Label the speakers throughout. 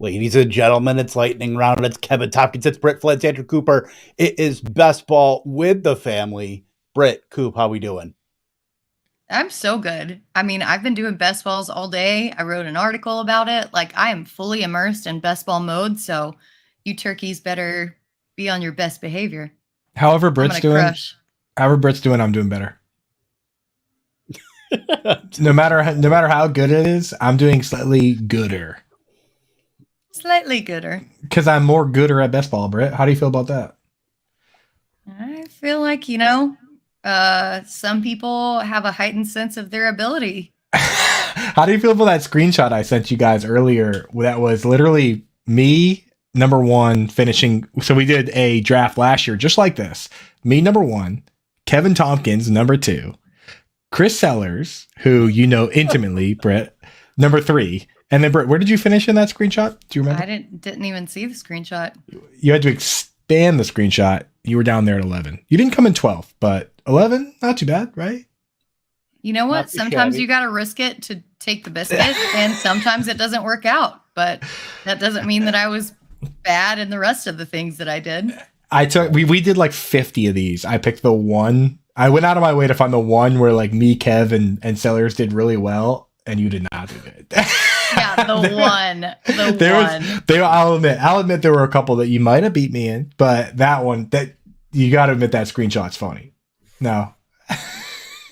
Speaker 1: Ladies and gentlemen, it's lightning round. It's Kevin Tompkins. It's Britt, Flinn, Andrew Cooper. It is best ball with the family. Britt, Coop, how we doing?
Speaker 2: I'm so good. I mean, I've been doing best balls all day. I wrote an article about it. Like, I am fully immersed in best ball mode. So you turkeys better be on your best behavior.
Speaker 3: However
Speaker 2: I'm
Speaker 3: Britt's
Speaker 2: gonna
Speaker 3: doing,
Speaker 2: crush.
Speaker 3: I'm doing better. No matter how good it is, I'm doing slightly gooder.
Speaker 2: Slightly gooder.
Speaker 3: Because I'm more gooder at best ball, Britt. How do you feel about that?
Speaker 2: I feel like, some people have a heightened sense of their ability.
Speaker 3: How do you feel about that screenshot I sent you guys earlier? That was literally me, number one, finishing. So we did a draft last year, just like this. Me, number one, Kevin Tompkins, number two, Chris Sellers, who you know intimately, Britt, number three. And then, Britt, where did you finish in that screenshot? Do you remember?
Speaker 2: I didn't even see the screenshot.
Speaker 3: You had to expand the screenshot. You were down there at 11. You didn't come in 12th, but 11, not too bad, right?
Speaker 2: You know what?
Speaker 1: Not too
Speaker 2: Sometimes
Speaker 1: shabby.
Speaker 2: you got to risk it to take the biscuit, and sometimes it doesn't work out. But that doesn't mean that I was bad in the rest of the things that I did.
Speaker 3: We did like 50 of these. I picked the one. I went out of my way to find the one where like me, Kev, and Sellers did really well, and you did not do good.
Speaker 2: Yeah, the one.
Speaker 3: I'll admit there were a couple that you might have beat me in, but that one, that you got to admit that screenshot's funny. No.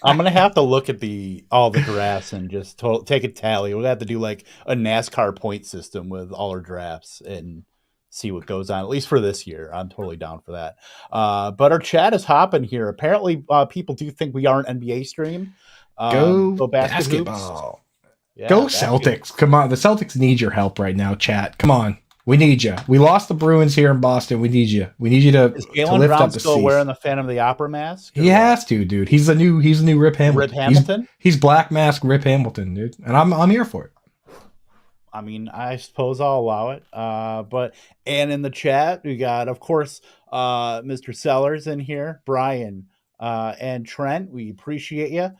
Speaker 1: I'm gonna have to look at all the drafts and just take a tally. We'll have to do like a NASCAR point system with all our drafts and see what goes on. At least for this year, I'm totally down for that. But our chat is hopping here. Apparently, people do think we are an NBA stream.
Speaker 3: Go basketball. Yeah, go Celtics. Come on. The Celtics need your help right now, chat. Come on. We need you. We lost the Bruins here in Boston. We need you. We need you to,
Speaker 1: is
Speaker 3: to lift
Speaker 1: Brown
Speaker 3: up the
Speaker 1: still
Speaker 3: seas.
Speaker 1: Wearing the Phantom of the Opera mask?
Speaker 3: He has to, dude. He's the new Rip Hamilton.
Speaker 1: Rip Hamilton?
Speaker 3: He's Black Mask Rip Hamilton, dude. And I'm here for it.
Speaker 1: I mean, I suppose I'll allow it. And in the chat, we got, of course, Mr. Sellers in here, Brian, and Trent. We appreciate you.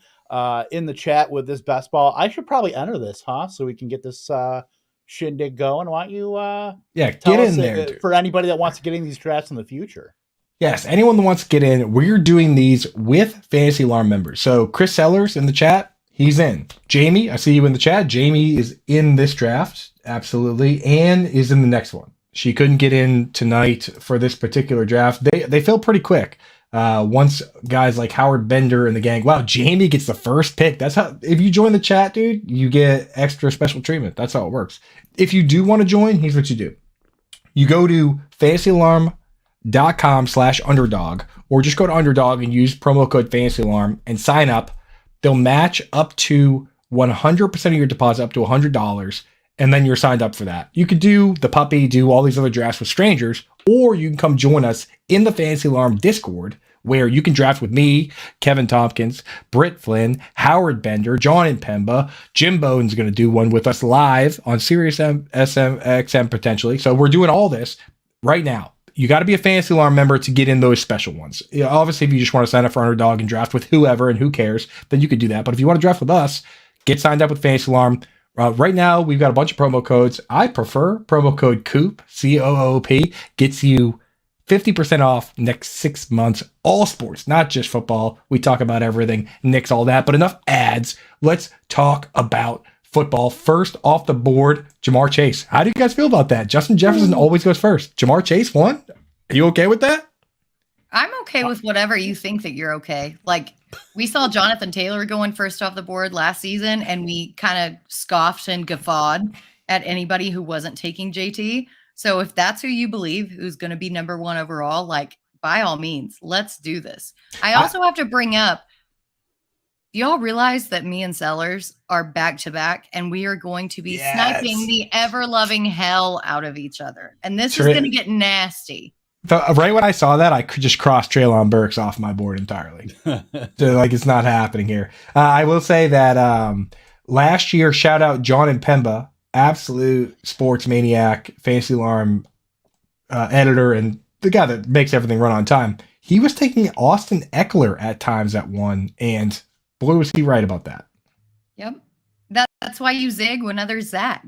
Speaker 1: In the chat with this best ball. I should probably enter this, huh? So we can get this shindig going. Why don't you
Speaker 3: get in there, dude.
Speaker 1: For anybody that wants to get in these drafts in the future.
Speaker 3: Yes, anyone that wants to get in, we're doing these with Fantasy Alarm members. So Chris Sellers in the chat, he's in. Jamie, I see you in the chat. Jamie is in this draft, absolutely, and is in the next one. She couldn't get in tonight for this particular draft. They fill pretty quick. Once guys like Howard Bender and the gang, wow, Jamie gets the first pick. That's how, if you join the chat, dude, you get extra special treatment. That's how it works. If you do want to join, here's what you do. You go to fantasyalarm.com/underdog, or just go to Underdog and use promo code FantasyAlarm and sign up. They'll match up to 100% of your deposit, up to $100. And then you're signed up for that. You could do the puppy, do all these other drafts with strangers, or you can come join us in the Fantasy Alarm Discord, where you can draft with me, Kevin Tompkins, Britt Flinn, Howard Bender, John and Pemba. Jim Bowden's going to do one with us live on Sirius XM potentially. So we're doing all this right now. You got to be a Fantasy Alarm member to get in those special ones. Obviously, if you just want to sign up for Underdog and draft with whoever and who cares, then you could do that. But if you want to draft with us, get signed up with Fantasy Alarm. Right now, we've got a bunch of promo codes. I prefer promo code COOP, COOP, gets you 50% off next 6 months. All sports, not just football. We talk about everything, Knicks, all that. But enough ads. Let's talk about football. First off the board, Jamar Chase. How do you guys feel about that? Justin Jefferson always goes first. Jamar Chase won? Are you okay with that?
Speaker 2: I'm okay with whatever you think that you're okay. Like, we saw Jonathan Taylor going first off the board last season, and we kind of scoffed and guffawed at anybody who wasn't taking JT. So if that's who you believe who's going to be number one overall, like, by all means, let's do this. I also have to bring up, do y'all realize that me and Sellers are back to back, and we are going to be sniping the ever-loving hell out of each other? And this is going to get nasty.
Speaker 3: Right when I saw that, I could just cross Treylon Burks off my board entirely. So, like, it's not happening here. I will say that last year, shout out John and Pemba, absolute sports maniac, Fantasy Alarm editor, and the guy that makes everything run on time. He was taking Austin Eckler at times at one, and boy, was he right about that.
Speaker 2: Yep. That's why you zig when others zag.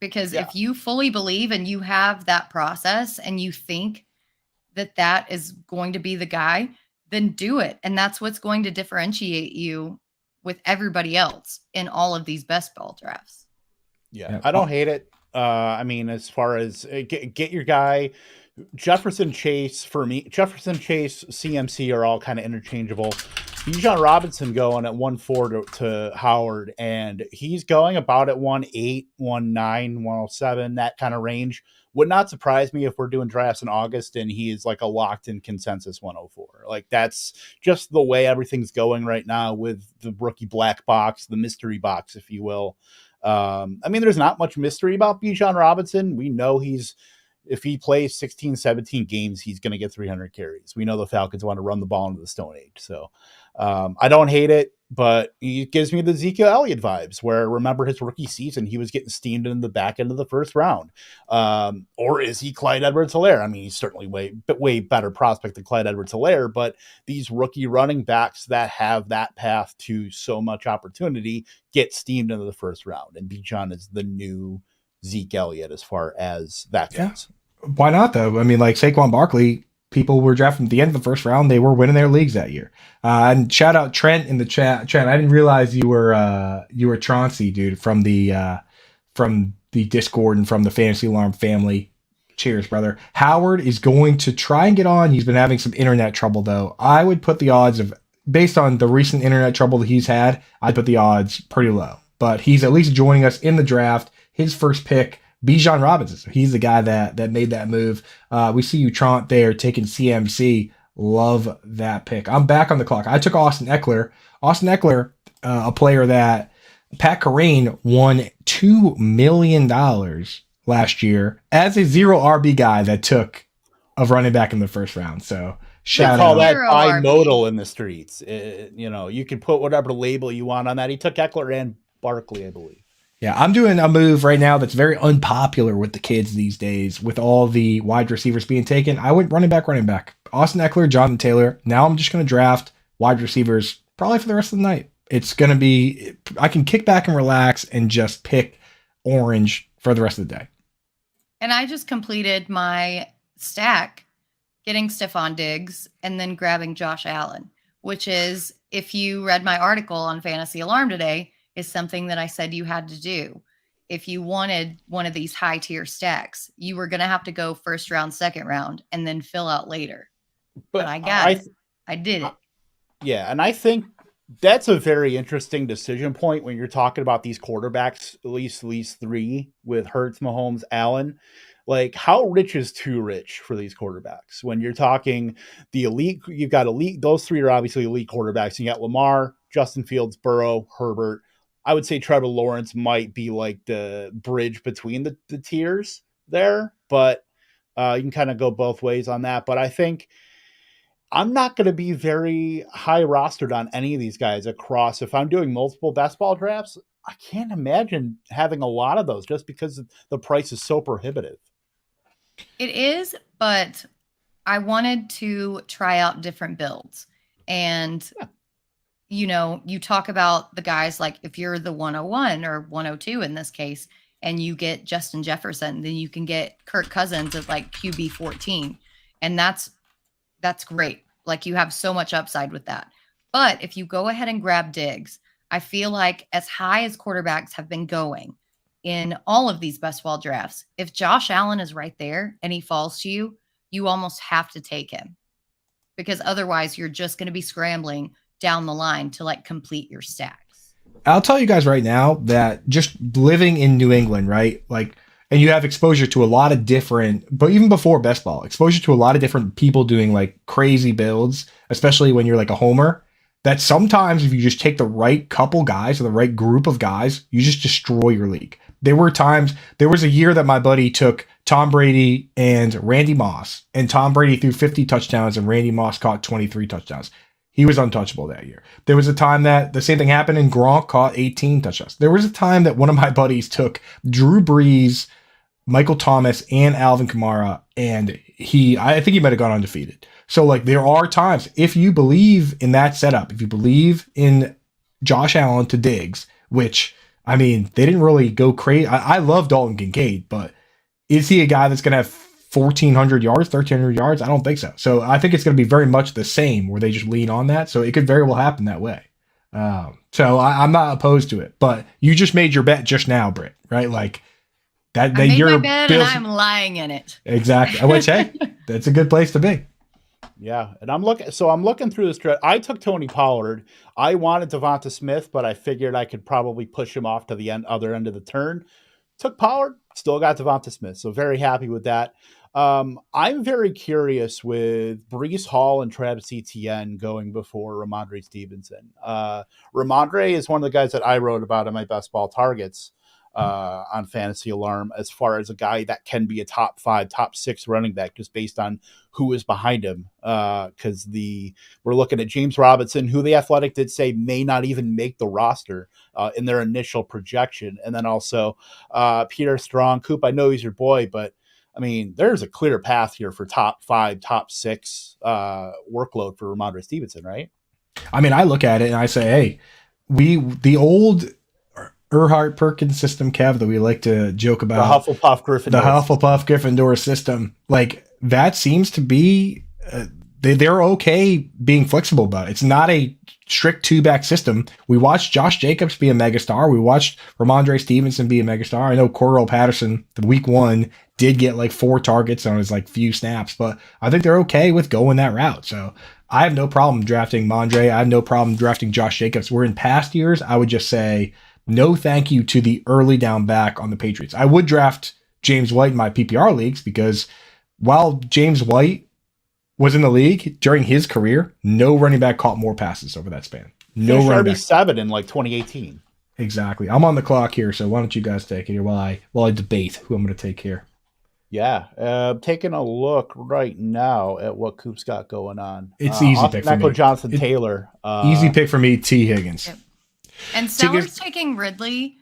Speaker 2: Because if you fully believe and you have that process and you think that is going to be the guy, then do it. And that's what's going to differentiate you with everybody else in all of these best ball drafts.
Speaker 1: Yeah, I don't hate it. I mean, as far as get your guy, Jefferson Chase, for me, Jefferson Chase, CMC are all kind of interchangeable. Bijan Robinson going at 1.4 to Howard, and he's going about at 1.8, 1.9, 107, that kind of range. Would not surprise me if we're doing drafts in August and he is like a locked in consensus 104. Like, that's just the way everything's going right now with the rookie black box, the mystery box, if you will. I mean, there's not much mystery about Bijan Robinson. We know if he plays 16, 17 games, he's going to get 300 carries. We know the Falcons want to run the ball into the Stone Age. So I don't hate it, but he gives me the Ezekiel Elliott vibes where, remember his rookie season, he was getting steamed in the back end of the first round. Or is he Clyde Edwards-Helaire? I mean, he's certainly way better prospect than Clyde Edwards-Helaire, but these rookie running backs that have that path to so much opportunity get steamed into the first round. And Bijan is the new Zeke Elliott as far as that goes.
Speaker 3: Why not, though? I mean, like Saquon Barkley, people were drafting at the end of the first round. They were winning their leagues that year. And shout out Trent in the chat. Trent, I didn't realize you were Chauncey, dude, from the Discord and from the Fantasy Alarm family. Cheers, brother. Howard is going to try and get on. He's been having some internet trouble, though. I would put the odds of, based on the recent internet trouble that he's had, I'd put the odds pretty low. But he's at least joining us in the draft. His first pick, Bijan Robinson. So he's the guy that made that move. We see you, Trant, there taking CMC. Love that pick. I'm back on the clock. I took Austin Eckler. Austin Eckler, a player that Pat Carrane won $2 million last year as a zero RB guy that took a running back in the first round. So shout out.
Speaker 1: Call that bimodal in the streets. You can put whatever label you want on that. He took Eckler and Barkley, I believe.
Speaker 3: Yeah, I'm doing a move right now that's very unpopular with the kids these days, with all the wide receivers being taken. I went running back. Austin Eckler, Jonathan Taylor. Now I'm just going to draft wide receivers probably for the rest of the night. It's going to be, I can kick back and relax and just pick orange for the rest of the day.
Speaker 2: And I just completed my stack, getting Stephon Diggs and then grabbing Josh Allen, which is, if you read my article on Fantasy Alarm today, is something that I said you had to do. If you wanted one of these high tier stacks, you were going to have to go first round, second round, and then fill out later. But I got it. I did it.
Speaker 1: Yeah. And I think that's a very interesting decision point when you're talking about these quarterbacks, at least three with Hurts, Mahomes, Allen. Like, how rich is too rich for these quarterbacks? When you're talking the elite, you've got elite, those three are obviously elite quarterbacks. You got Lamar, Justin Fields, Burrow, Herbert. I would say Trevor Lawrence might be like the bridge between the tiers there, but you can kind of go both ways on that. But I think I'm not going to be very high rostered on any of these guys across. If I'm doing multiple best ball drafts, I can't imagine having a lot of those just because the price is so prohibitive.
Speaker 2: It is, but I wanted to try out different builds. And you talk about the guys, like if you're the 101 or 102 in this case, and you get Justin Jefferson, then you can get Kirk Cousins at like QB 14. And that's great. Like, you have so much upside with that. But if you go ahead and grab Diggs, I feel like as high as quarterbacks have been going in all of these best ball drafts, if Josh Allen is right there and he falls to you, you almost have to take him, because otherwise you're just going to be scrambling down the line to like complete your stacks.
Speaker 3: I'll tell you guys right now that just living in New England, right? Like, and you have exposure to a lot of different, but even before best ball, exposure to a lot of different people doing like crazy builds, especially when you're like a homer, that sometimes if you just take the right couple guys or the right group of guys, you just destroy your league. There was a year that my buddy took Tom Brady and Randy Moss, and Tom Brady threw 50 touchdowns and Randy Moss caught 23 touchdowns. He was untouchable that year. There was a time that the same thing happened and Gronk caught 18 touchdowns. There was a time that one of my buddies took Drew Brees, Michael Thomas, and Alvin Kamara, and I think he might have gone undefeated. So like, there are times, if you believe in that setup, if you believe in Josh Allen to Diggs, which I mean, they didn't really go crazy. I love Dalton Kincaid, but is he a guy that's going to have 1,400 yards, 1,300 yards? I don't think so. So I think it's going to be very much the same where they just lean on that. So it could very well happen that way. So I'm not opposed to it. But you just made your bet just now, Britt, right? Like that.
Speaker 2: I made
Speaker 3: your
Speaker 2: my bet and I'm lying in it.
Speaker 3: Exactly. Which, hey, that's a good place to be.
Speaker 1: Yeah, and I'm looking through this stretch. I took Tony Pollard. I wanted Devonta Smith, but I figured I could probably push him off to the other end of the turn. Took Pollard, still got Devonta Smith, so very happy with that. I'm very curious with Breece Hall and Travis Etienne going before Ramondre Stevenson. Ramondre is one of the guys that I wrote about in my best ball targets on Fantasy Alarm as far as a guy that can be a top 5, top 6 running back just based on who is behind him. Because we're looking at James Robinson, who the Athletic did say may not even make the roster in their initial projection. And then also Peter Strong. Coop, I know he's your boy, but I mean, there's a clear path here for top 5, top 6 workload for Ramondre Stevenson, right?
Speaker 3: I mean, I look at it and I say, hey, the old Erhardt Perkins system, Kev, that we like to joke about.
Speaker 1: The Hufflepuff
Speaker 3: Gryffindor system. Like, that seems to be, they're okay being flexible about it. It's not a strict 2-back system. We watched Josh Jacobs be a megastar. We watched Ramondre Stevenson be a megastar. I know Cordell Patterson, the week 1, did get like 4 targets on his like few snaps, but I think they're okay with going that route. So I have no problem drafting Mondre. I have no problem drafting Josh Jacobs. Where in past years, I would just say, no thank you to the early down back on the Patriots. I would draft James White in my PPR leagues because while James White was in the league during his career, no running back caught more passes over that span. No running back.
Speaker 1: RB7 in like 2018.
Speaker 3: Exactly. I'm on the clock here, so why don't you guys take it here while I debate who I'm going to take here.
Speaker 1: Yeah, taking a look right now at what Coop's got going on.
Speaker 3: It's easy pick for me.
Speaker 1: Jonathan Taylor.
Speaker 3: Easy pick for me, T. Higgins.
Speaker 2: Yep. And Sellers taking Ridley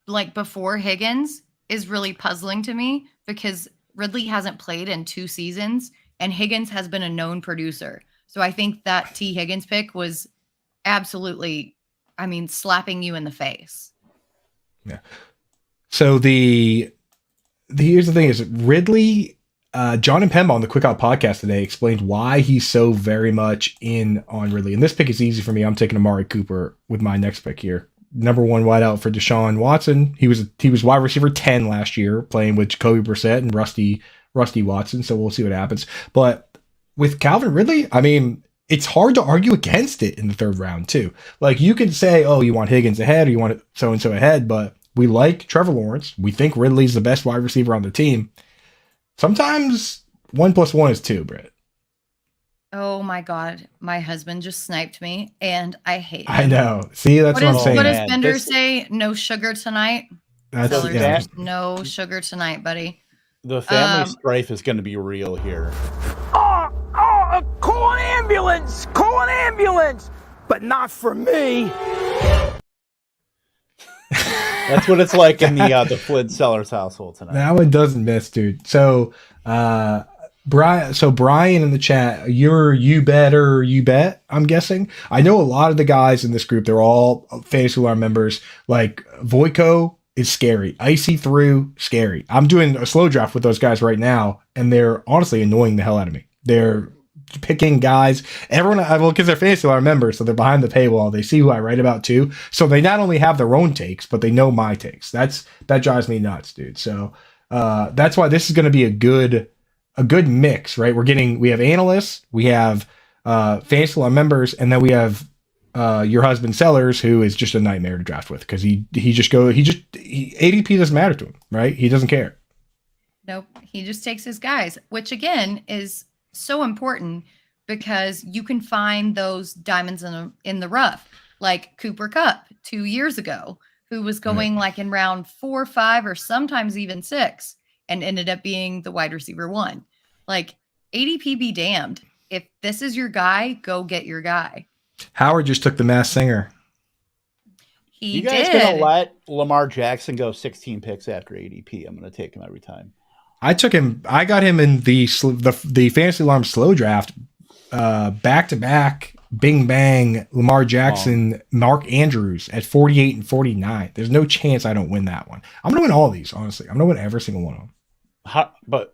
Speaker 2: like before Higgins is really puzzling to me because Ridley hasn't played in 2 seasons and Higgins has been a known producer. So I think that T. Higgins pick was absolutely, slapping you in the face.
Speaker 3: Yeah. So here's the thing is Ridley, John and Pemba on the Quick Out podcast today explained why he's so very much in on Ridley. And this pick is easy for me. I'm taking Amari Cooper with my next pick here. Number 1 wideout for Deshaun Watson. He was wide receiver 10 last year, playing with Jacoby Brissett and Rusty Watson. So we'll see what happens. But with Calvin Ridley, I mean, it's hard to argue against it in the 3rd round too. Like you can say, oh, you want Higgins ahead or you want so-and-so ahead, but we like Trevor Lawrence. We think Ridley's the best wide receiver on the team. Sometimes 1 + 1 is 2, Britt.
Speaker 2: Oh my God. My husband just sniped me and I hate it.
Speaker 3: I know. See, that's what I'm saying.
Speaker 2: What does Bender say? No sugar tonight?
Speaker 3: That's
Speaker 2: no sugar tonight, buddy.
Speaker 1: The family strife is going to be real here.
Speaker 4: Call an ambulance, but not for me.
Speaker 1: That's what it's like in the Flinn Sellers household tonight.
Speaker 3: That one doesn't miss, dude. So, Brian in the chat, you bet, I'm guessing. I know a lot of the guys in this group, they're all Fantasy Alarm members. Like Voico is scary. Icy through scary. I'm doing a slow draft with those guys right now, and they're honestly annoying the hell out of me. They're picking guys, because they're Fantasy Alarm members, so they're behind the paywall. They see who I write about too. So they not only have their own takes, but they know my takes. That drives me nuts, dude. So that's why this is going to be a good mix, right? We have analysts, we have Fantasy Alarm members, and then we have your husband Sellers, who is just a nightmare to draft with because ADP doesn't matter to him, right? He doesn't care.
Speaker 2: Nope. He just takes his guys, which again is so important because you can find those diamonds in the rough, like Cooper Kupp 2 years ago, who was going like in round 4, 5, or sometimes even 6, and ended up being the wide receiver 1. Like ADP be damned. If this is your guy, go get your guy.
Speaker 3: Howard just took the Masked Singer.
Speaker 1: You guys gonna let Lamar Jackson go 16 picks after ADP? I'm gonna take him every time.
Speaker 3: I got him in the Fantasy Alarm slow draft back to back Bing Bang, Lamar Jackson, Mark Andrews at 48 and 49. There's no chance I don't win that one. I'm gonna win all of these, honestly. I'm gonna win every single one of them.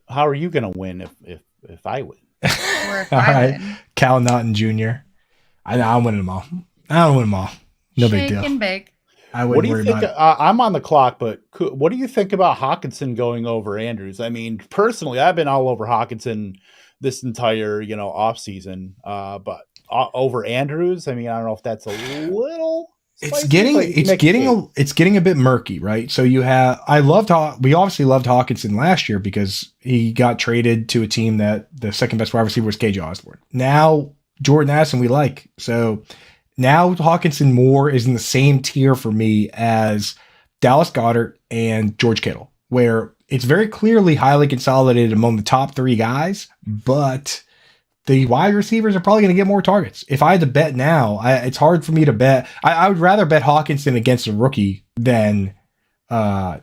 Speaker 1: How are you gonna win if I win?
Speaker 2: Or if
Speaker 3: All
Speaker 2: I
Speaker 3: right,
Speaker 2: win.
Speaker 3: Cal Naughton Jr. I'm winning them all. I don't win them all. No big
Speaker 2: Shake
Speaker 3: deal.
Speaker 2: and bake.
Speaker 3: I
Speaker 1: What do
Speaker 3: wouldn't
Speaker 1: you
Speaker 3: worry
Speaker 1: think?
Speaker 3: about it.
Speaker 1: I'm on the clock, but what do you think about Hawkinson going over Andrews? I mean, personally, I've been all over Hawkinson this entire off season, but over Andrews, I mean, I don't know if that's a little.
Speaker 3: It's
Speaker 1: spicy,
Speaker 3: getting
Speaker 1: but you
Speaker 3: it's
Speaker 1: make a
Speaker 3: getting
Speaker 1: case.
Speaker 3: it's getting a bit murky, right? So we obviously loved Hawkinson last year because he got traded to a team that the second best wide receiver was KJ Osborne. Now Jordan Addison we like. So now Hawkinson Moore is in the same tier for me as Dallas Goedert and George Kittle, where it's very clearly highly consolidated among the top three guys, but the wide receivers are probably going to get more targets. If I had to bet now, it's hard for me to bet. I would rather bet Hawkinson against a rookie than Dallas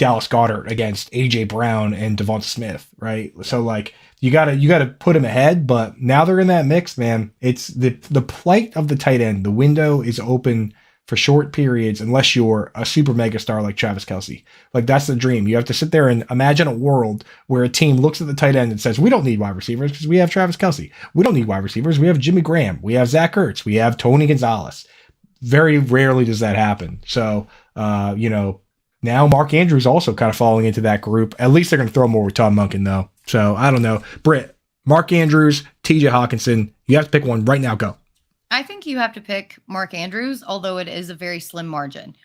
Speaker 3: Goedert against AJ Brown and Devonta Smith, right? So like you gotta put him ahead, but now they're in that mix, man. It's the plight of the tight end. The window is open for short periods unless you're a super mega star like Travis Kelce. Like that's the dream. You have to sit there and imagine a world where a team looks at the tight end and says, we don't need wide receivers because we have Travis Kelce. We don't need wide receivers. We have Jimmy Graham. We have Zach Ertz. We have Tony Gonzalez. Very rarely does that happen. So, now Mark Andrews also kind of falling into that group. At least they're going to throw him over Tom Munkin though. So I don't know. Britt, Mark Andrews, TJ Hawkinson, you have to pick one right now. Go.
Speaker 2: I think you have to pick Mark Andrews, although it is a very slim margin.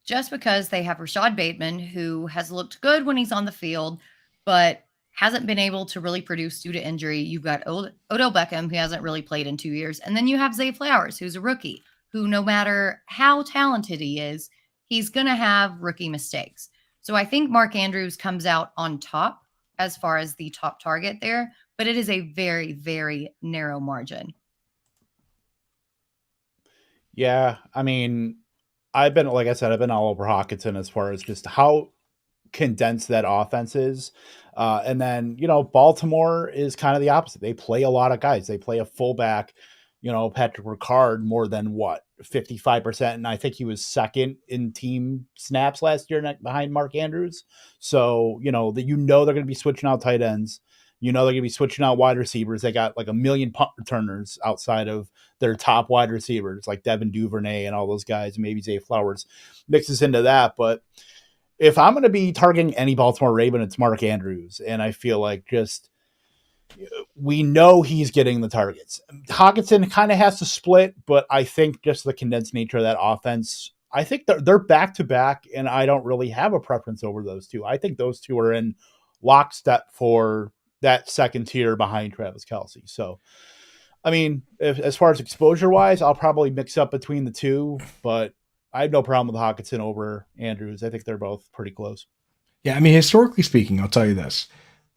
Speaker 2: Just because they have Rashad Bateman, who has looked good when he's on the field, but hasn't been able to really produce due to injury. You've got Odell Beckham, who hasn't really played in 2 years. And then you have Zay Flowers, who's a rookie, who no matter how talented he is, he's going to have rookie mistakes. So I think Mark Andrews comes out on top as far as the top target there, but it is a very, very narrow margin.
Speaker 1: Yeah, I mean, like I said, I've been all over Hawkinson as far as just how condensed that offense is. And then, Baltimore is kind of the opposite. They play a lot of guys. They play a fullback, Patrick Ricard more than 55%. And I think he was second in team snaps last year behind Mark Andrews. So, they're going to be switching out tight ends. They're going to be switching out wide receivers. They got like a million punt returners outside of their top wide receivers, like Devin Duvernay and all those guys. Maybe Zay Flowers mixes into that. But if I'm going to be targeting any Baltimore Raven, it's Mark Andrews. And I feel like we know he's getting the targets. Hawkinson kind of has to split, but I think just the condensed nature of that offense, I think they're back to back, and I don't really have a preference over those two. I think those two are in lockstep for that second tier behind Travis Kelce. So, I mean, as far as exposure wise, I'll probably mix up between the two, but I have no problem with Hawkinson over Andrews. I think they're both pretty close.
Speaker 3: Yeah, I mean, historically speaking, I'll tell you this.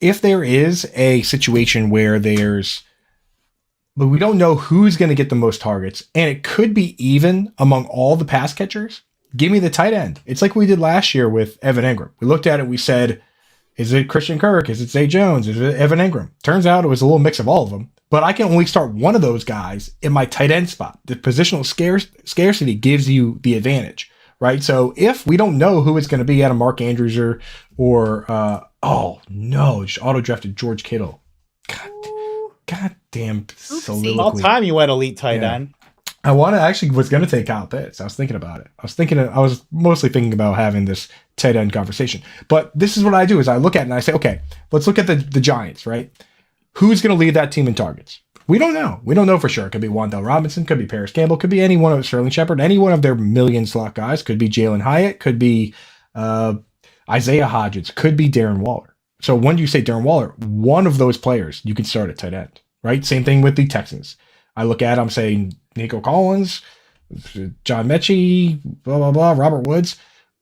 Speaker 3: If there is a situation where but we don't know who's going to get the most targets, and it could be even among all the pass catchers, give me the tight end. It's like we did last year with Evan Engram. We looked at it, we said, is it Christian Kirk? Is it Zay Jones? Is it Evan Engram? Turns out it was a little mix of all of them, but I can only start one of those guys in my tight end spot. The positional scarcity gives you the advantage, right? So if we don't know who it's going to be out of Mark Andrews or oh no, just auto-drafted George Kittle. God damn soliloquy.
Speaker 1: All time you went elite tight end.
Speaker 3: I was going to take Kyle Pitts. I was thinking about it. I was mostly thinking about having this tight end conversation. But this is what I do is I look at it and I say, okay, let's look at the Giants, right? Who's going to lead that team in targets? We don't know. We don't know for sure. It could be Wan'Dale Robinson, could be Paris Campbell, could be any one of Sterling Shepard, any one of their million slot guys, could be Jalen Hyatt, could be Isaiah Hodgins, could be Darren Waller. So when you say Darren Waller, one of those players you can start at tight end, right? Same thing with the Texans. I look at them saying Nico Collins, John Mechie, blah, blah, blah, Robert Woods,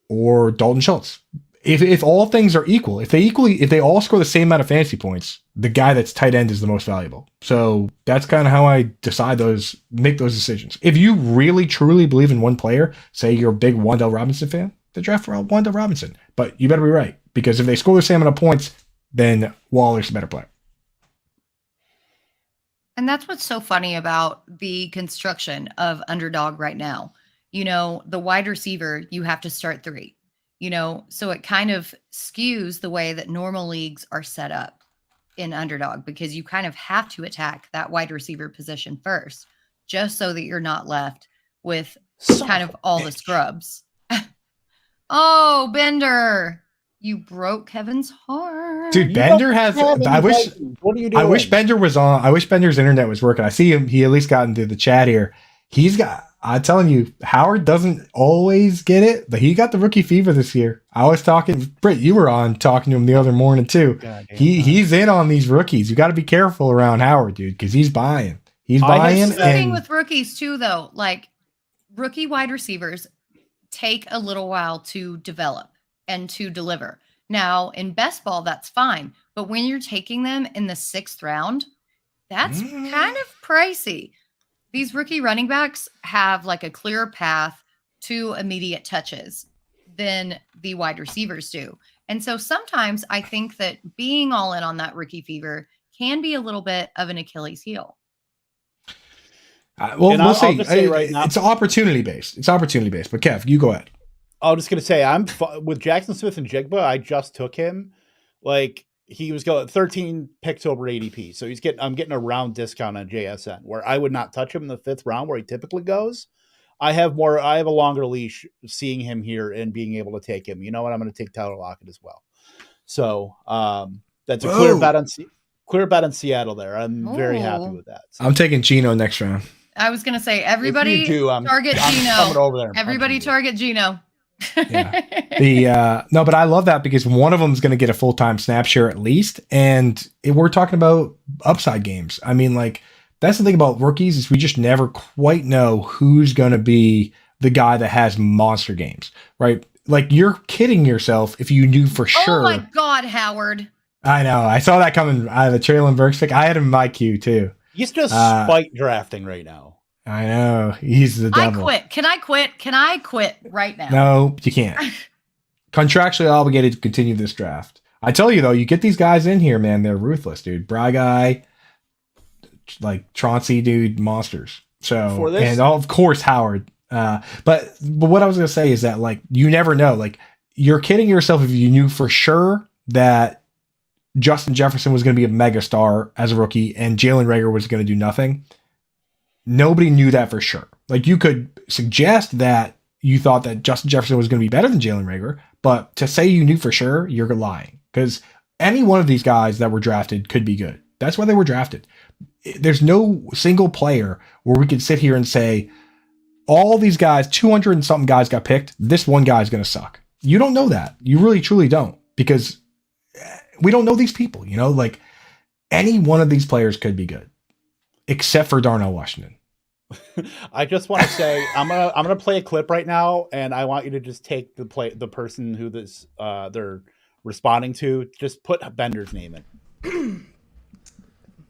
Speaker 3: or Dalton Schultz. If all things are equal, if they all score the same amount of fantasy points, the guy that's tight end is the most valuable. So that's kind of how I make those decisions. If you really truly believe in one player, say you're a big Wan'Dale Robinson fan, then draft Wan'Dale Robinson. But you better be right, because if they score the same amount of points, then Waller's a better player.
Speaker 2: And that's what's so funny about the construction of Underdog right now. The wide receiver, you have to start 3. So it kind of skews the way that normal leagues are set up in Underdog, because you kind of have to attack that wide receiver position first, just so that you're not left with kind of all the scrubs. Oh, Bender, you broke Kevin's heart.
Speaker 3: Dude, Bender has. I wish.
Speaker 1: What are you doing?
Speaker 3: I wish Bender was on. I wish Bender's internet was working. I see him. He at least got into the chat here. He's got. I'm telling you, Howard doesn't always get it, but he got the rookie fever this year. I was talking. Britt, you were on talking to him the other morning too. He's in on these rookies. You got to be careful around Howard, dude, because he's buying. He's buying.
Speaker 2: That's the thing with rookies too, though. Like rookie wide receivers take a little while to develop and to deliver. Now, in best ball, that's fine. But when you're taking them in the 6th round, that's kind of pricey. These rookie running backs have like a clearer path to immediate touches than the wide receivers do. And so sometimes I think that being all in on that rookie fever can be a little bit of an Achilles heel.
Speaker 3: We'll see. Right now, it's opportunity based. But Kev, you go ahead.
Speaker 1: I'm just gonna say I'm with Jackson Smith and Jigba. I just took him, like he was going 13 picks over ADP, so I'm getting a round discount on JSN where I would not touch him in the 5th round where he typically goes. I have a longer leash seeing him here and being able to take him. You know what? I'm going to take Tyler Lockett as well. So that's a clear bet on Seattle there. I'm very happy with that. So.
Speaker 3: I'm taking Geno next round.
Speaker 2: I was going to say everybody target Geno.
Speaker 1: Coming over there.
Speaker 2: Everybody target Geno.
Speaker 3: Yeah. No, but I love that because one of them is going to get a full-time snap share at least, and we're talking about upside games. I mean, like that's the thing about rookies is we just never quite know who's going to be the guy that has monster games, right? Like you're kidding yourself if you knew for sure.
Speaker 2: Oh my God, Howard!
Speaker 3: I know. I saw that coming out of the Traylon Burks pick. I had him in my queue too.
Speaker 1: He's just spite drafting right now.
Speaker 3: I know. He's the devil.
Speaker 2: I quit. Can I quit? Can I quit right now?
Speaker 3: No, you can't. Contractually obligated to continue this draft. I tell you, though, you get these guys in here, man. They're ruthless, dude. Bry Guy, like Chauncey, dude, monsters. So, and of course, Howard. But what I was going to say is that, like, you never know. Like, you're kidding yourself if you knew for sure that Justin Jefferson was going to be a megastar as a rookie and Jalen Reagor was going to do nothing. Nobody knew that for sure. Like you could suggest that you thought that Justin Jefferson was going to be better than Jalen Reagor, but to say you knew for sure, you're lying because any one of these guys that were drafted could be good. That's why they were drafted. There's no single player where we could sit here and say all these guys, 200 and something guys got picked. This one guy is going to suck. You don't know that. You really, truly don't because we don't know these people, like any one of these players could be good. Except for Darnell Washington.
Speaker 1: I just want to say I'm gonna play a clip right now, and I want you to just take the person who they're responding to. Just put Bender's name in.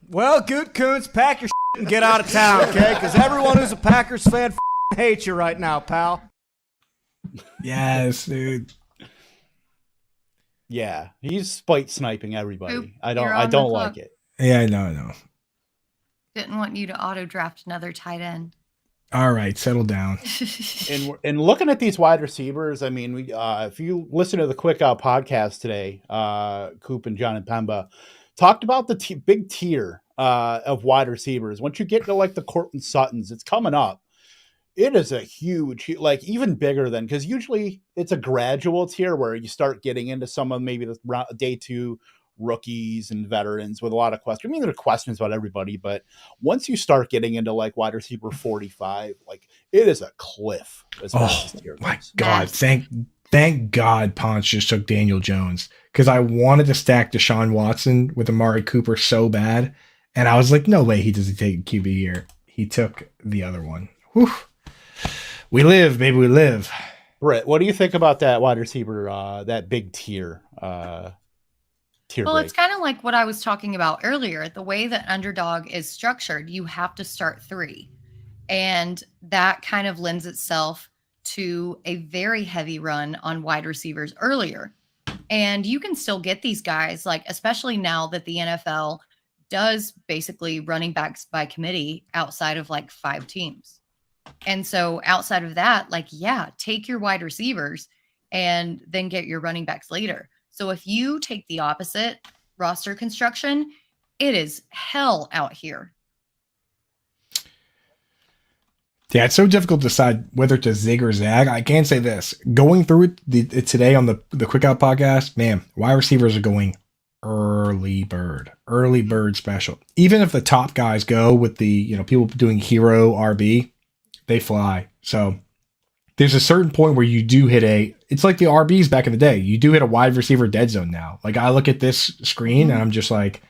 Speaker 5: Well, Goot Coons, pack your shit and get out of town, okay? Because everyone who's a Packers fan hates you right now, pal.
Speaker 3: Yes, dude.
Speaker 1: Yeah, he's spite sniping everybody.
Speaker 2: Oop,
Speaker 1: I don't like it.
Speaker 3: Yeah, I know.
Speaker 2: Didn't want you to auto draft another tight end.
Speaker 3: All right, settle down.
Speaker 1: And looking at these wide receivers, I mean, we if you listen to the Quick Out podcast today, Coop and John and Pemba talked about the big tier of wide receivers. Once you get to like the Courtland Suttons, it's coming up. It is a huge, like even bigger than, because usually it's a gradual tier where you start getting into some of maybe the day 2 rookies and veterans with a lot of questions. I mean, there are questions about everybody, but once you start getting into like wide receiver 45, like it is a cliff.
Speaker 3: Oh my God. Thank God Ponce just took Daniel Jones because I wanted to stack Deshaun Watson with Amari Cooper so bad. And I was like, no way he doesn't take a QB here. He took the other one. Whew. We live, baby, we live.
Speaker 1: Britt, what do you think about that wide receiver, that big tier?
Speaker 2: Well, it's kind of like what I was talking about earlier. The way that Underdog is structured, you have to start 3. And that kind of lends itself to a very heavy run on wide receivers earlier. And you can still get these guys, like, especially now that the NFL does basically running backs by committee outside of like 5 teams. And so outside of that, like, yeah, take your wide receivers and then get your running backs later. So if you take the opposite roster construction, it is hell out here.
Speaker 3: Yeah, it's so difficult to decide whether to zig or zag. I can say this. Going through it today on the Quick Out podcast, man, wide receivers are going early bird special. Even if the top guys go with the, people doing hero RB, they fly. So there's a certain point where you do hit it's like the RBs back in the day. You do hit a wide receiver dead zone now. Like I look at this screen and I'm just like,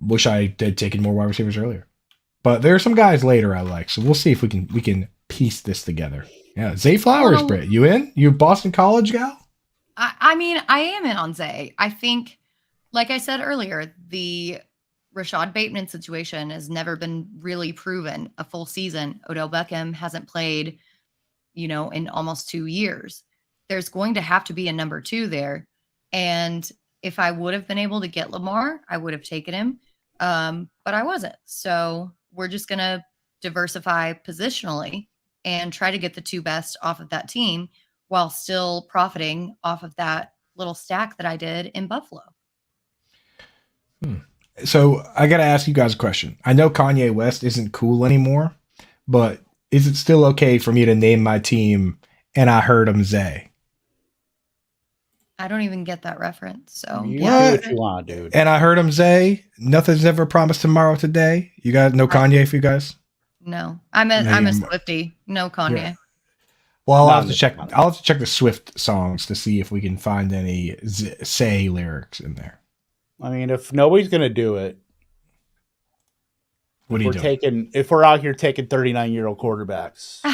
Speaker 3: wish I had taken more wide receivers earlier. But there are some guys later I like. So we'll see if we can piece this together. Yeah. Zay Flowers, Britt, you in? You a Boston College gal?
Speaker 2: I mean, I am in on Zay. I think, like I said earlier, the Rashad Bateman situation has never been really proven a full season. Odell Beckham hasn't played, in almost 2 years. There's going to have to be a number 2 there. And if I would have been able to get Lamar, I would have taken him. But I wasn't. So we're just going to diversify positionally and try to get the 2 best off of that team while still profiting off of that little stack that I did in Buffalo.
Speaker 3: So I got to ask you guys a question. I know Kanye West isn't cool anymore, but is it still okay for me to name my team and I heard him Zay?
Speaker 2: I don't even get that reference. So
Speaker 1: you do what you want, dude.
Speaker 3: And I heard him Zay. Nothing's ever promised tomorrow today. You guys know Kanye for you guys?
Speaker 2: No, I'm a Swiftie. No Kanye. Yeah.
Speaker 3: Well, I'll have to check. I'll have to check the Swift songs to see if we can find any Say lyrics in there.
Speaker 1: I mean, if nobody's gonna do it,
Speaker 3: what are you doing?
Speaker 1: If we're out here taking 39-year-old quarterbacks,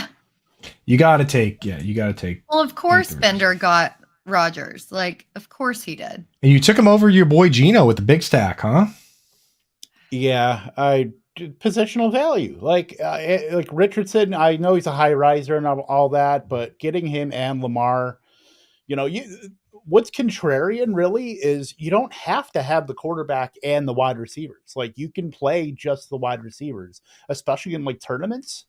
Speaker 3: you got to take. Yeah, you got to take.
Speaker 2: Well, of course, Bender got Rodgers. Like, of course he did.
Speaker 3: And you took him over your boy Gino with the big stack, huh?
Speaker 1: Yeah, positional value. Like Richardson, I know he's a high riser and all that, but getting him and Lamar, what's contrarian really is you don't have to have the quarterback and the wide receivers. Like you can play just the wide receivers, especially in like tournaments.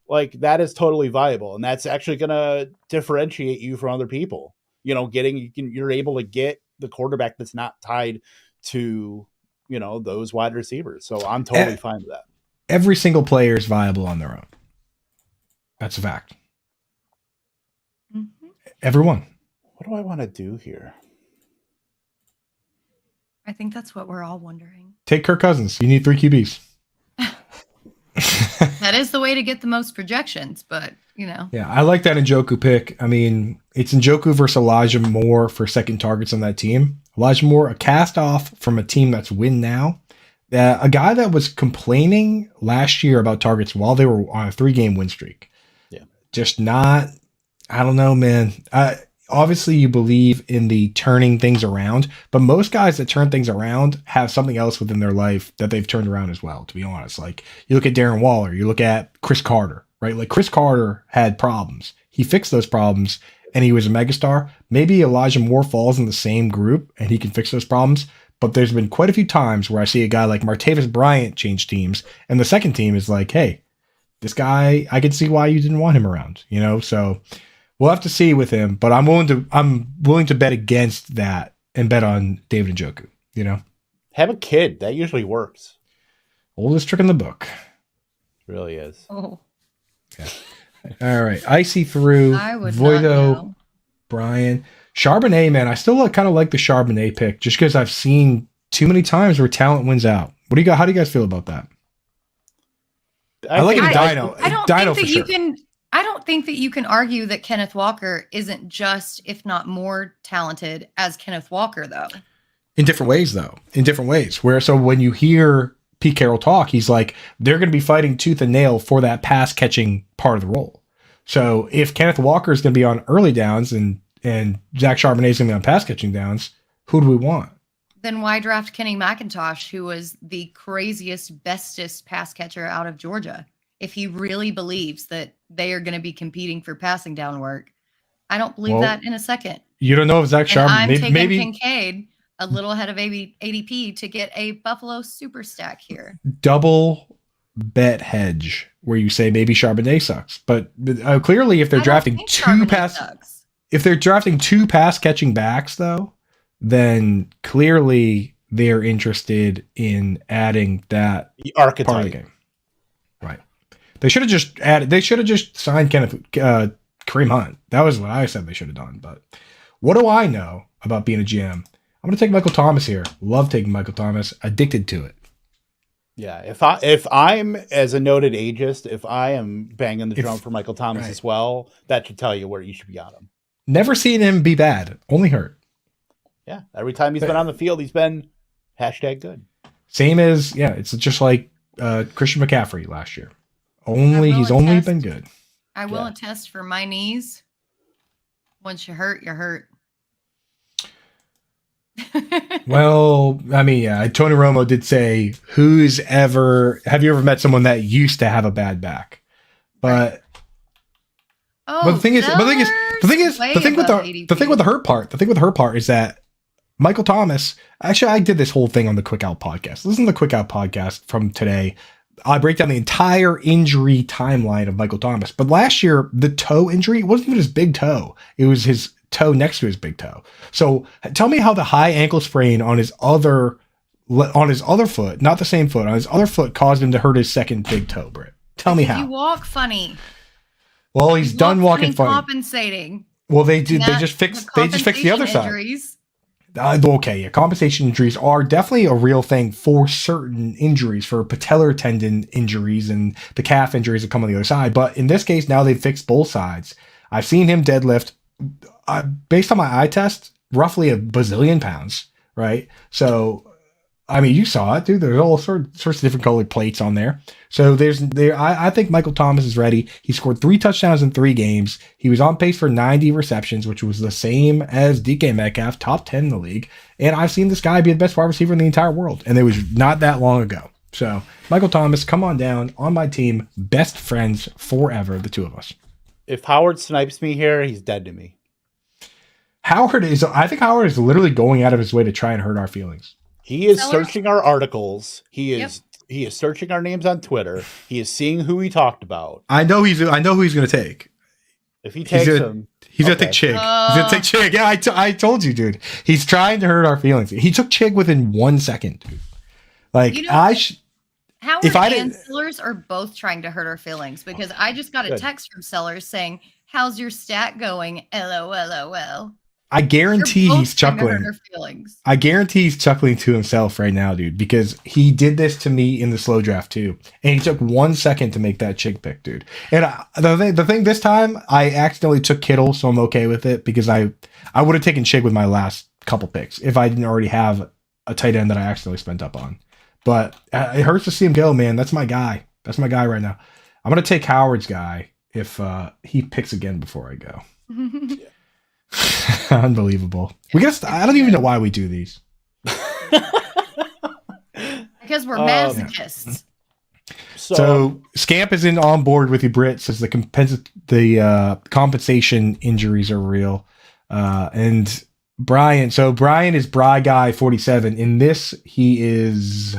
Speaker 1: Like that is totally viable, and that's actually going to differentiate you from other people. You're able to get the quarterback that's not tied to, those wide receivers. So I'm totally fine with that.
Speaker 3: Every single player is viable on their own. That's a fact. Mm-hmm. Everyone.
Speaker 1: What do I want to do here?
Speaker 2: I think that's what we're all wondering.
Speaker 3: Take Kirk Cousins. You need 3 QBs.
Speaker 2: That is the way to get the most projections, but
Speaker 3: Yeah, I like that Njoku pick. I mean, it's Njoku versus Elijah Moore for second targets on that team. Elijah Moore, a cast off from a team that's win now. A guy that was complaining last year about targets while they were on a 3-game win streak.
Speaker 1: Yeah.
Speaker 3: Just not, I don't know, man. Obviously you believe in the turning things around, but most guys that turn things around have something else within their life that they've turned around as well, to be honest. Like you look at Darren Waller, you look at Chris Carter, right? Like Chris Carter had problems. He fixed those problems and he was a megastar. Maybe Elijah Moore falls in the same group and he can fix those problems. But there's been quite a few times where I see a guy like Martavis Bryant change teams, and the second team is like, hey, this guy, I can see why you didn't want him around, So we'll have to see with him, but I'm willing to bet against that and bet on David Njoku,
Speaker 1: Have a kid. That usually works.
Speaker 3: Oldest trick in the book.
Speaker 1: It really is.
Speaker 2: Oh.
Speaker 3: Yeah. All right. Icy through Voido, Brian. Charbonnet, man, I still kind of like the Charbonnet pick just because I've seen too many times where talent wins out. What do you got? How do you guys feel about that? I like it in Dino.
Speaker 2: I don't think that you can argue that Kenneth Walker isn't just, if not more talented as Kenneth Walker, though.
Speaker 3: In different ways, though. So when you hear Pete Carroll talk, he's like, they're going to be fighting tooth and nail for that pass catching part of the role. So if Kenneth Walker is going to be on early downs and Zach Charbonnet is going to be on pass catching downs, who do we want?
Speaker 2: Then why draft Kenny McIntosh, who was the craziest, bestest pass catcher out of Georgia? If he really believes that they are going to be competing for passing down work, I don't believe that in a second.
Speaker 3: You don't know if Zach Charbonnet,
Speaker 2: maybe Kincaid a little ahead of ADP to get a Buffalo super stack here.
Speaker 3: Double bet hedge where you say maybe Charbonnet sucks, but clearly if they're drafting two pass catching backs though, then clearly they're interested in adding that
Speaker 1: archetype
Speaker 3: part of the game. Right. They should have just signed Kareem Hunt. That was what I said they should have done. But what do I know about being a GM? I'm going to take Michael Thomas here. Love taking Michael Thomas. Addicted to it.
Speaker 1: Yeah, if I'm as a noted ageist, if I am banging the drum for Michael Thomas as well, that should tell you where you should be on him.
Speaker 3: Never seen him be bad, only hurt.
Speaker 1: Yeah, every time he's been on the field, he's been #good.
Speaker 3: Same as it's just like Christian McCaffrey last year. He's only been good.
Speaker 2: I will attest for my knees. Once you're hurt, you're hurt.
Speaker 3: Well, I mean, Tony Romo did say, have you ever met someone that used to have a bad back? But the thing with the hurt part is that Michael Thomas, actually, I did this whole thing on the Quick Out podcast. Listen to the Quick Out podcast from today. I break down the entire injury timeline of Michael Thomas. But last year, the toe injury, it wasn't even his big toe. It was his toe next to his big toe. So tell me how the high ankle sprain on his other foot, not the same foot, on his other foot caused him to hurt his second big toe, Britt. Tell me how.
Speaker 2: You walk funny.
Speaker 3: Well, he's done walking funny.
Speaker 2: Compensating.
Speaker 3: Well, they just fixed the other side.
Speaker 2: Injuries.
Speaker 3: Okay, compensation injuries are definitely a real thing for certain injuries, for patellar tendon injuries and the calf injuries that come on the other side. But in this case, now they've fixed both sides. I've seen him deadlift, based on my eye test, roughly a bazillion pounds, right? So, I mean, you saw it, dude. There's all sorts of different colored plates on there. So I think Michael Thomas is ready. He scored 3 touchdowns in 3 games. He was on pace for 90 receptions, which was the same as DK Metcalf, top 10 in the league. And I've seen this guy be the best wide receiver in the entire world. And it was not that long ago. So, Michael Thomas, come on down on my team. Best friends forever, the two of us.
Speaker 1: If Howard snipes me here, he's dead to me.
Speaker 3: I think Howard is literally going out of his way to try and hurt our feelings.
Speaker 1: He is searching our articles. He is searching our names on Twitter. He is seeing who we talked about.
Speaker 3: I know who he's going to take.
Speaker 1: If he takes him,
Speaker 3: he's going to take Chig. He's going to take Chig. Yeah, I told you, dude. He's trying to hurt our feelings. He took Chig within 1 second, dude. Like,
Speaker 2: Howard and Sellers are both trying to hurt our feelings, because I just got a text from Sellers saying, "How's your stat going? LOL."
Speaker 3: I guarantee he's chuckling. I guarantee he's chuckling to himself right now, dude, because he did this to me in the slow draft too. And he took 1 second to make that Chig pick, dude. And the thing this time, I accidentally took Kittle, so I'm okay with it, because I would have taken Chig with my last couple picks if I didn't already have a tight end that I accidentally spent up on. But it hurts to see him go, man. That's my guy. That's my guy right now. I'm going to take Howard's guy if he picks again before I go. Unbelievable. I don't even know why we do these.
Speaker 2: Because we're masochists.
Speaker 3: So Scamp is on board with you, Britt, says the compensation injuries are real. And Brian is Bry Guy 47. In this, he is.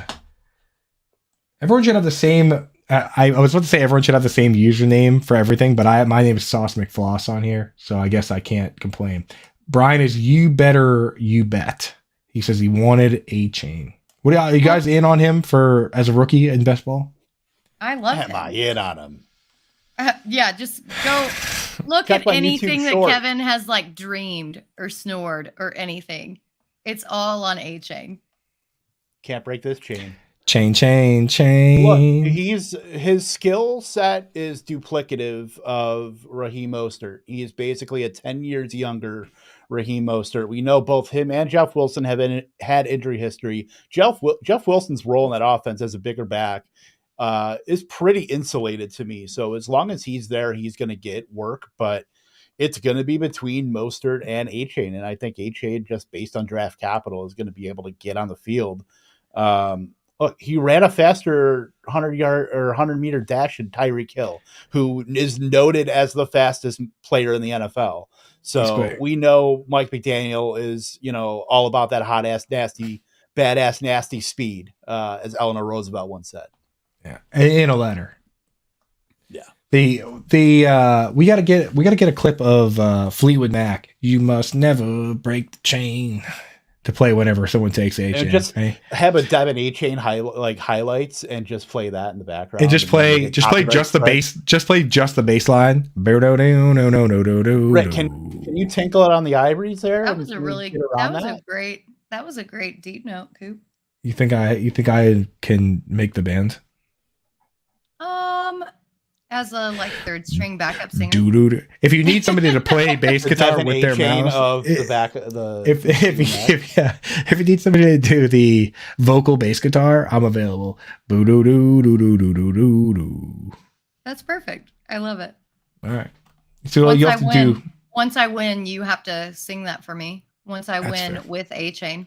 Speaker 3: Everyone should have the same. I was about to say everyone should have the same username for everything, but my name is Sauce McFloss on here, so I guess I can't complain. Brian is You Better You Bet. He says he wanted a chain. Are you guys in on him as a rookie in best ball?
Speaker 2: I love him.
Speaker 1: Am I in on him?
Speaker 2: Yeah, just go look at anything that Kevin has dreamed or snored or anything. It's all on A Chain.
Speaker 1: Can't break this chain.
Speaker 3: Chain.
Speaker 1: Look, his skill set is duplicative of Raheem Mostert. He is basically a 10 years younger Raheem Mostert. We know both him and Jeff Wilson have had injury history. Jeff Wilson's role in that offense as a bigger back is pretty insulated to me. So as long as he's there, he's going to get work, but it's going to be between Mostert and A-Chain. And I think A-Chain, just based on draft capital, is going to be able to get on the field. Look, he ran a faster 100-yard or 100-meter dash than Tyreek Hill, who is noted as the fastest player in the NFL. So we know Mike McDaniel is, all about that hot ass, nasty, badass, nasty speed, as Eleanor Roosevelt once said.
Speaker 3: Yeah, in a letter.
Speaker 1: Yeah.
Speaker 3: We gotta get a clip of Fleetwood Mac. You must never break the chain to play whenever someone takes A chain.
Speaker 1: Just have a Devin A chain highlights and just play that in the background.
Speaker 3: And just play just the bass. Just play just the bass line.
Speaker 1: Rick, can you tinkle it on the ivories there?
Speaker 2: That was a great deep note, Coop.
Speaker 3: You think I can make the band?
Speaker 2: As a third string backup singer.
Speaker 3: If you need somebody to play bass guitar with their mouse,
Speaker 1: of the back of the
Speaker 3: if you need somebody to do the vocal bass guitar, I'm available.
Speaker 2: That's perfect. I love it.
Speaker 3: All right. So you have to do.
Speaker 2: Once I win, you have to sing that for me. Once I win with A chain.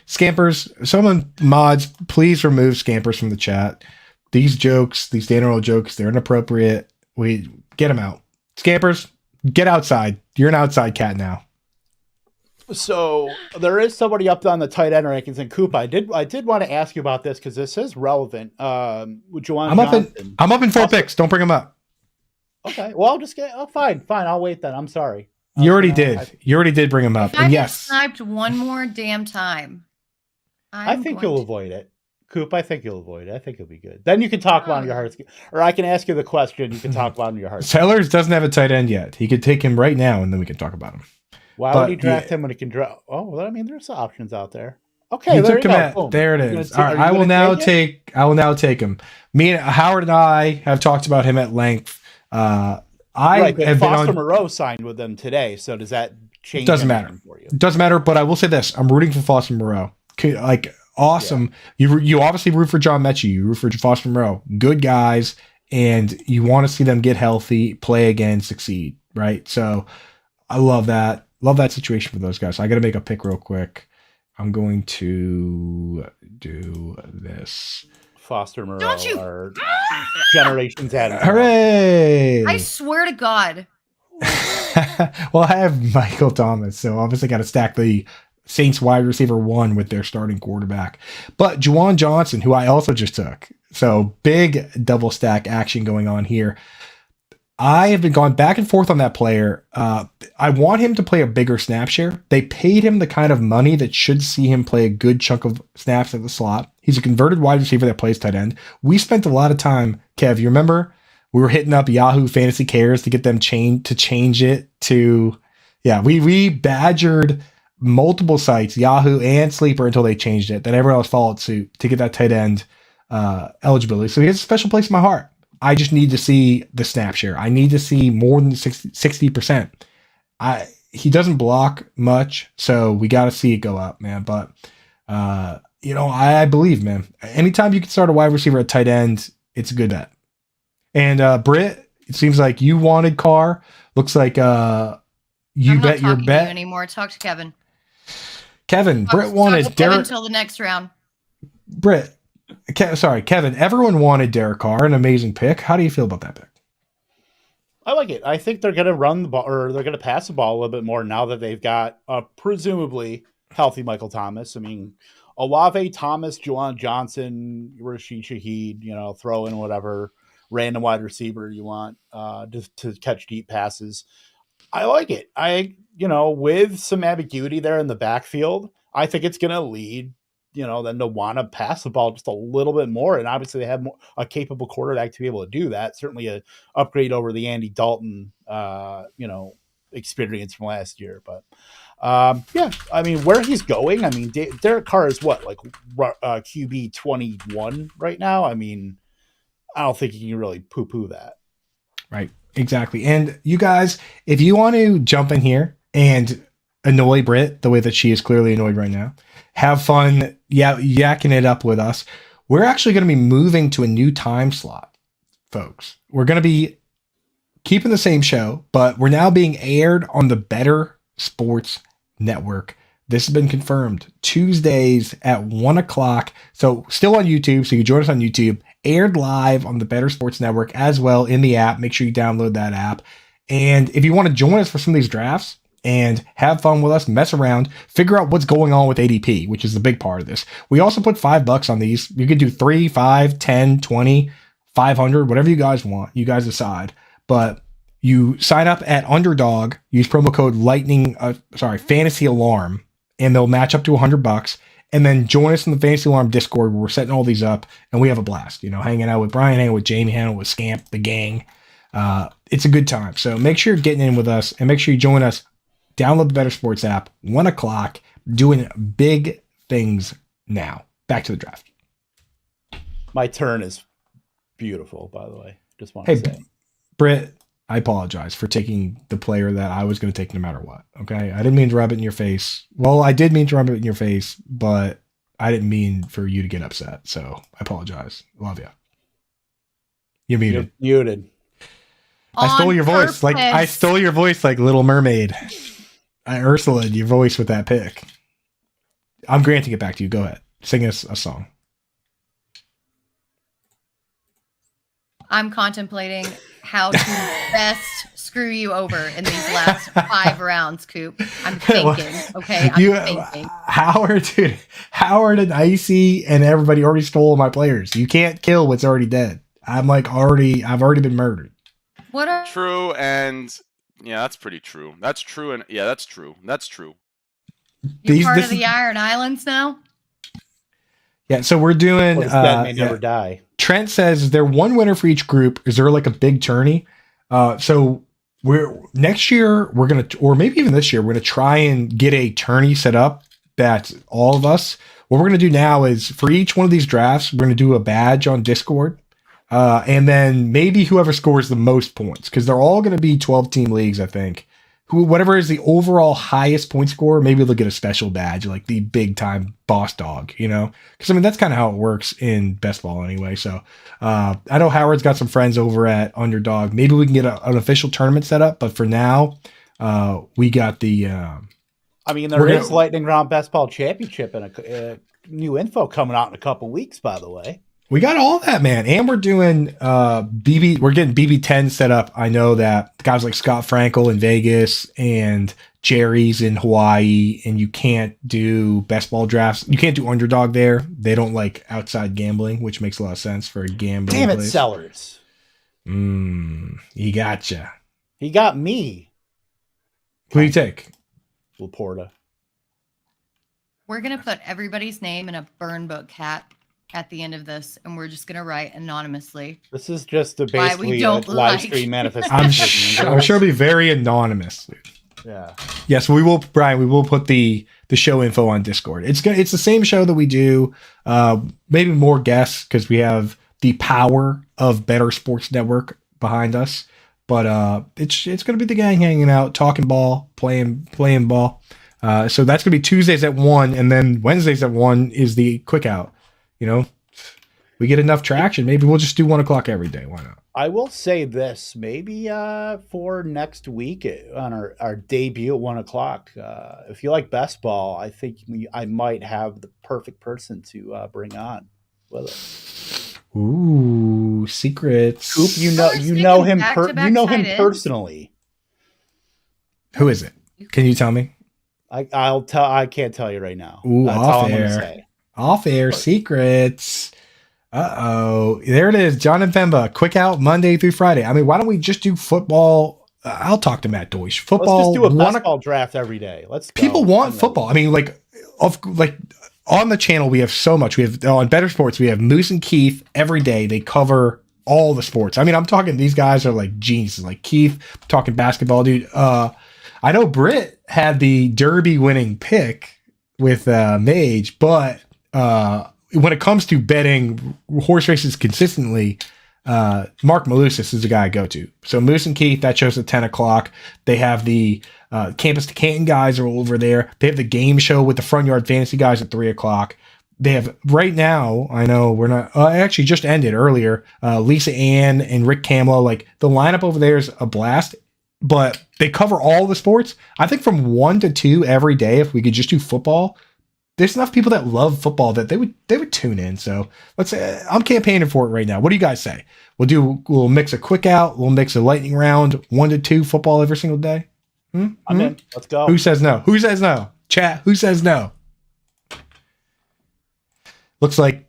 Speaker 3: Scampers, someone mods, please remove Scampers from the chat. These jokes, these Dan Earl jokes, they're inappropriate. We get them out. Scampers, get outside. You're an outside cat now.
Speaker 1: So there is somebody up on the tight end rankings, and Coop, I did want to ask you about this because this is relevant. Juwan Johnson.
Speaker 3: I'm up in 4 picks. Don't bring them up.
Speaker 1: Okay. Well, I'll just get. Oh, fine. I'll wait then. I'm sorry.
Speaker 3: You already did. You already did bring them up. And yes,
Speaker 2: sniped one more damn time.
Speaker 1: I think you'll avoid it. Coop, I think you'll avoid it. I think it'll be good. Then you can talk about your heart. Or I can ask you the question. You can talk about your heart.
Speaker 3: Sellers doesn't have a tight end yet. He could take him right now, and then we can talk about him.
Speaker 1: Why would he draft him when he can draft? Oh, well, I mean, there's options out there. Okay, there you go.
Speaker 3: There it is. All right, I will now take him. Me and Howard and I have talked about him at length.
Speaker 1: Foster Moreau signed with them today. So does that change?
Speaker 3: Doesn't matter for you. Doesn't matter. But I will say this: I'm rooting for Foster Moreau. Awesome. Yeah. You obviously root for John Mechie. You root for Foster Moreau. Good guys, and you want to see them get healthy, play again, succeed. Right. So I love that. Love that situation for those guys. So I got to make a pick real quick. I'm going to do this.
Speaker 1: Foster Moreau, our generations added.
Speaker 3: Hooray!
Speaker 2: I swear to God.
Speaker 3: Well, I have Michael Thomas, so obviously got to stack the Saints wide receiver 1 with their starting quarterback. But Juwan Johnson, who I also just took. So big double stack action going on here. I have been going back and forth on that player. I want him to play a bigger snap share. They paid him the kind of money that should see him play a good chunk of snaps at the slot. He's a converted wide receiver that plays tight end. We spent a lot of time, Kev, you remember? We were hitting up Yahoo Fantasy Cares to get them to change it to, we badgered multiple sites, Yahoo and Sleeper, until they changed it. Then everyone else followed suit to get that tight end eligibility. So he has a special place in my heart. I just need to see the snap share. I need to see more than 60%. He doesn't block much, so we got to see it go up, man. But, I believe, man. Anytime you can start a wide receiver at tight end, it's a good bet. And Britt, it seems like you wanted Carr. Looks like you bet your bet.
Speaker 2: To you anymore. Talk to Kevin.
Speaker 3: Britt wanted Derek
Speaker 2: until the next round.
Speaker 3: Kevin. Everyone wanted Derek Carr, an amazing pick. How do you feel about that pick?
Speaker 1: I like it. I think they're going to run the ball, or they're going to pass the ball a little bit more now that they've got a presumably healthy Michael Thomas. I mean, Olave, Thomas, Juwan Johnson, Rashid Shaheed, throw in whatever random wide receiver you want to catch deep passes. I like it. With some ambiguity there in the backfield, I think it's going to lead, them to want to pass the ball just a little bit more. And obviously they have a capable quarterback to be able to do that. Certainly a upgrade over the Andy Dalton, experience from last year. But where he's going, Derek Carr is what, QB 21 right now? I don't think you can really poo-poo that.
Speaker 3: Right. Exactly. And you guys, if you want to jump in here and annoy Britt the way that she is clearly annoyed right now, have fun yakking it up with us. We're actually going to be moving to a new time slot, folks. We're going to be keeping the same show, but we're now being aired on the Better Sports Network This has been confirmed. Tuesdays at 1 o'clock. So still on YouTube. So you join us on YouTube. Aired live on the Better Sports Network as well in the app. Make sure you download that app. And if you want to join us for some of these drafts and have fun with us, mess around, figure out what's going on with ADP, which is the big part of this. We also put $5 on these. You could do 3, 5, 10, 20, 500, whatever you guys want. You guys decide. But you sign up at Underdog, use promo code Fantasy Alarm, and they'll match up to $100. And then join us in the Fantasy Alarm Discord where we're setting all these up and we have a blast, hanging out with Brian, hanging with Jamie, hanging with Scamp, the gang. It's a good time. So make sure you're getting in with us and make sure you join us. Download the Better Sports app, 1 o'clock, doing big things now. Back to the draft.
Speaker 1: My turn is beautiful, by the way. Just want to say.
Speaker 3: Britt, I apologize for taking the player that I was going to take no matter what. Okay. I didn't mean to rub it in your face. Well, I did mean to rub it in your face, but I didn't mean for you to get upset. So I apologize. Love you. You're muted.
Speaker 1: You're muted.
Speaker 3: I stole your voice. I stole your voice like Little Mermaid. I Ursula'd your voice with that pick. I'm granting it back to you. Go ahead. Sing us a song.
Speaker 2: I'm contemplating how to best screw you over in these last 5 rounds, Coop. I'm thinking, okay? I'm thinking.
Speaker 3: Howard and Icy and everybody already stole my players. You can't kill what's already dead. I've already been murdered.
Speaker 2: What are
Speaker 6: true? And yeah, that's pretty true. That's true. And yeah, that's true. That's true.
Speaker 2: you part of the Iron Islands now?
Speaker 3: Yeah, so we're doing
Speaker 1: dead may never die.
Speaker 3: Trent says, is there one winner for each group? Is there like a big tourney? So next year we're gonna, or maybe even this year, we're gonna try and get a tourney set up that all of us. What we're gonna do now is for each one of these drafts, we're gonna do a badge on Discord, and then maybe whoever scores the most points, because they're all gonna be 12-team leagues, I think. Whatever is the overall highest point score, maybe they'll get a special badge, like the big time boss dog, because that's kind of how it works in best ball anyway. So I know Howard's got some friends over at Underdog. Maybe we can get an official tournament set up, but for now, we got the.
Speaker 1: There is Lightning Round Best Ball Championship and a new info coming out in a couple weeks, by the way.
Speaker 3: We got all that, man. And we're doing we're getting BB10 set up. I know that guys like Scott Frankel in Vegas and Jerry's in Hawaii, and you can't do best ball drafts. You can't do Underdog there. They don't like outside gambling, which makes a lot of sense for a gambling.
Speaker 1: Damn it, Sellers.
Speaker 3: He gotcha.
Speaker 1: He got me.
Speaker 3: Who do you take?
Speaker 1: Laporta.
Speaker 2: We're going to put everybody's name in a burn book hat at the end of this, and we're just going to write anonymously.
Speaker 1: This is just basically a live stream manifestation.
Speaker 3: I'm sure it'll be very anonymous.
Speaker 1: Yeah.
Speaker 3: Yes, we will, Brian. We will put the show info on Discord. It's the same show that we do. Maybe more guests because we have the power of Better Sports Network behind us. But it's going to be the gang hanging out, talking ball, playing ball. So that's going to be Tuesdays at 1, and then Wednesdays at 1 is the quick out. We get enough traction. Maybe we'll just do 1 o'clock every day. Why not?
Speaker 1: I will say this, maybe for next week on our debut at 1 o'clock. If you like best ball, I think I might have the perfect person to bring on with us.
Speaker 3: Ooh, secrets.
Speaker 1: Coop, you know him personally.
Speaker 3: Who is it? Can you tell me?
Speaker 1: I can't tell you right now.
Speaker 3: Ooh,
Speaker 1: that's all I'm gonna say.
Speaker 3: Off air secrets. There it is. John and Femba, quick out Monday through Friday. Why don't we just do football? I'll talk to Matt Deutsch. Football.
Speaker 1: Let's just do a best ball draft every day.
Speaker 3: People want football. On the channel, we have so much. We have on Better Sports, we have Moose and Keith every day. They cover all the sports. I'm talking, these guys are like geniuses. Like Keith, talking basketball, dude. I know Britt had the Derby winning pick with Mage, but when it comes to betting horse races consistently, Mark Malusis is the guy I go to. So Moose and Keith, that show's at 10 o'clock. They have the Campus to Canton guys are over there. They have the game show with the Front Yard Fantasy guys at 3 o'clock. They have right now, I know we're not, actually just ended earlier, Lisa Ann and Rick Kamlo. Like the lineup over there is a blast. but they cover all the sports. I think from 1 to 2 every day, if we could just do football, there's enough people that love football that they would tune in. So let's say I'm campaigning for it right now. What do you guys say? We'll mix a quick out. We'll mix a lightning round, 1 to 2 football every single day.
Speaker 1: I'm in. Let's go.
Speaker 3: Who says no? Who says no? Chat. Who says no? Looks like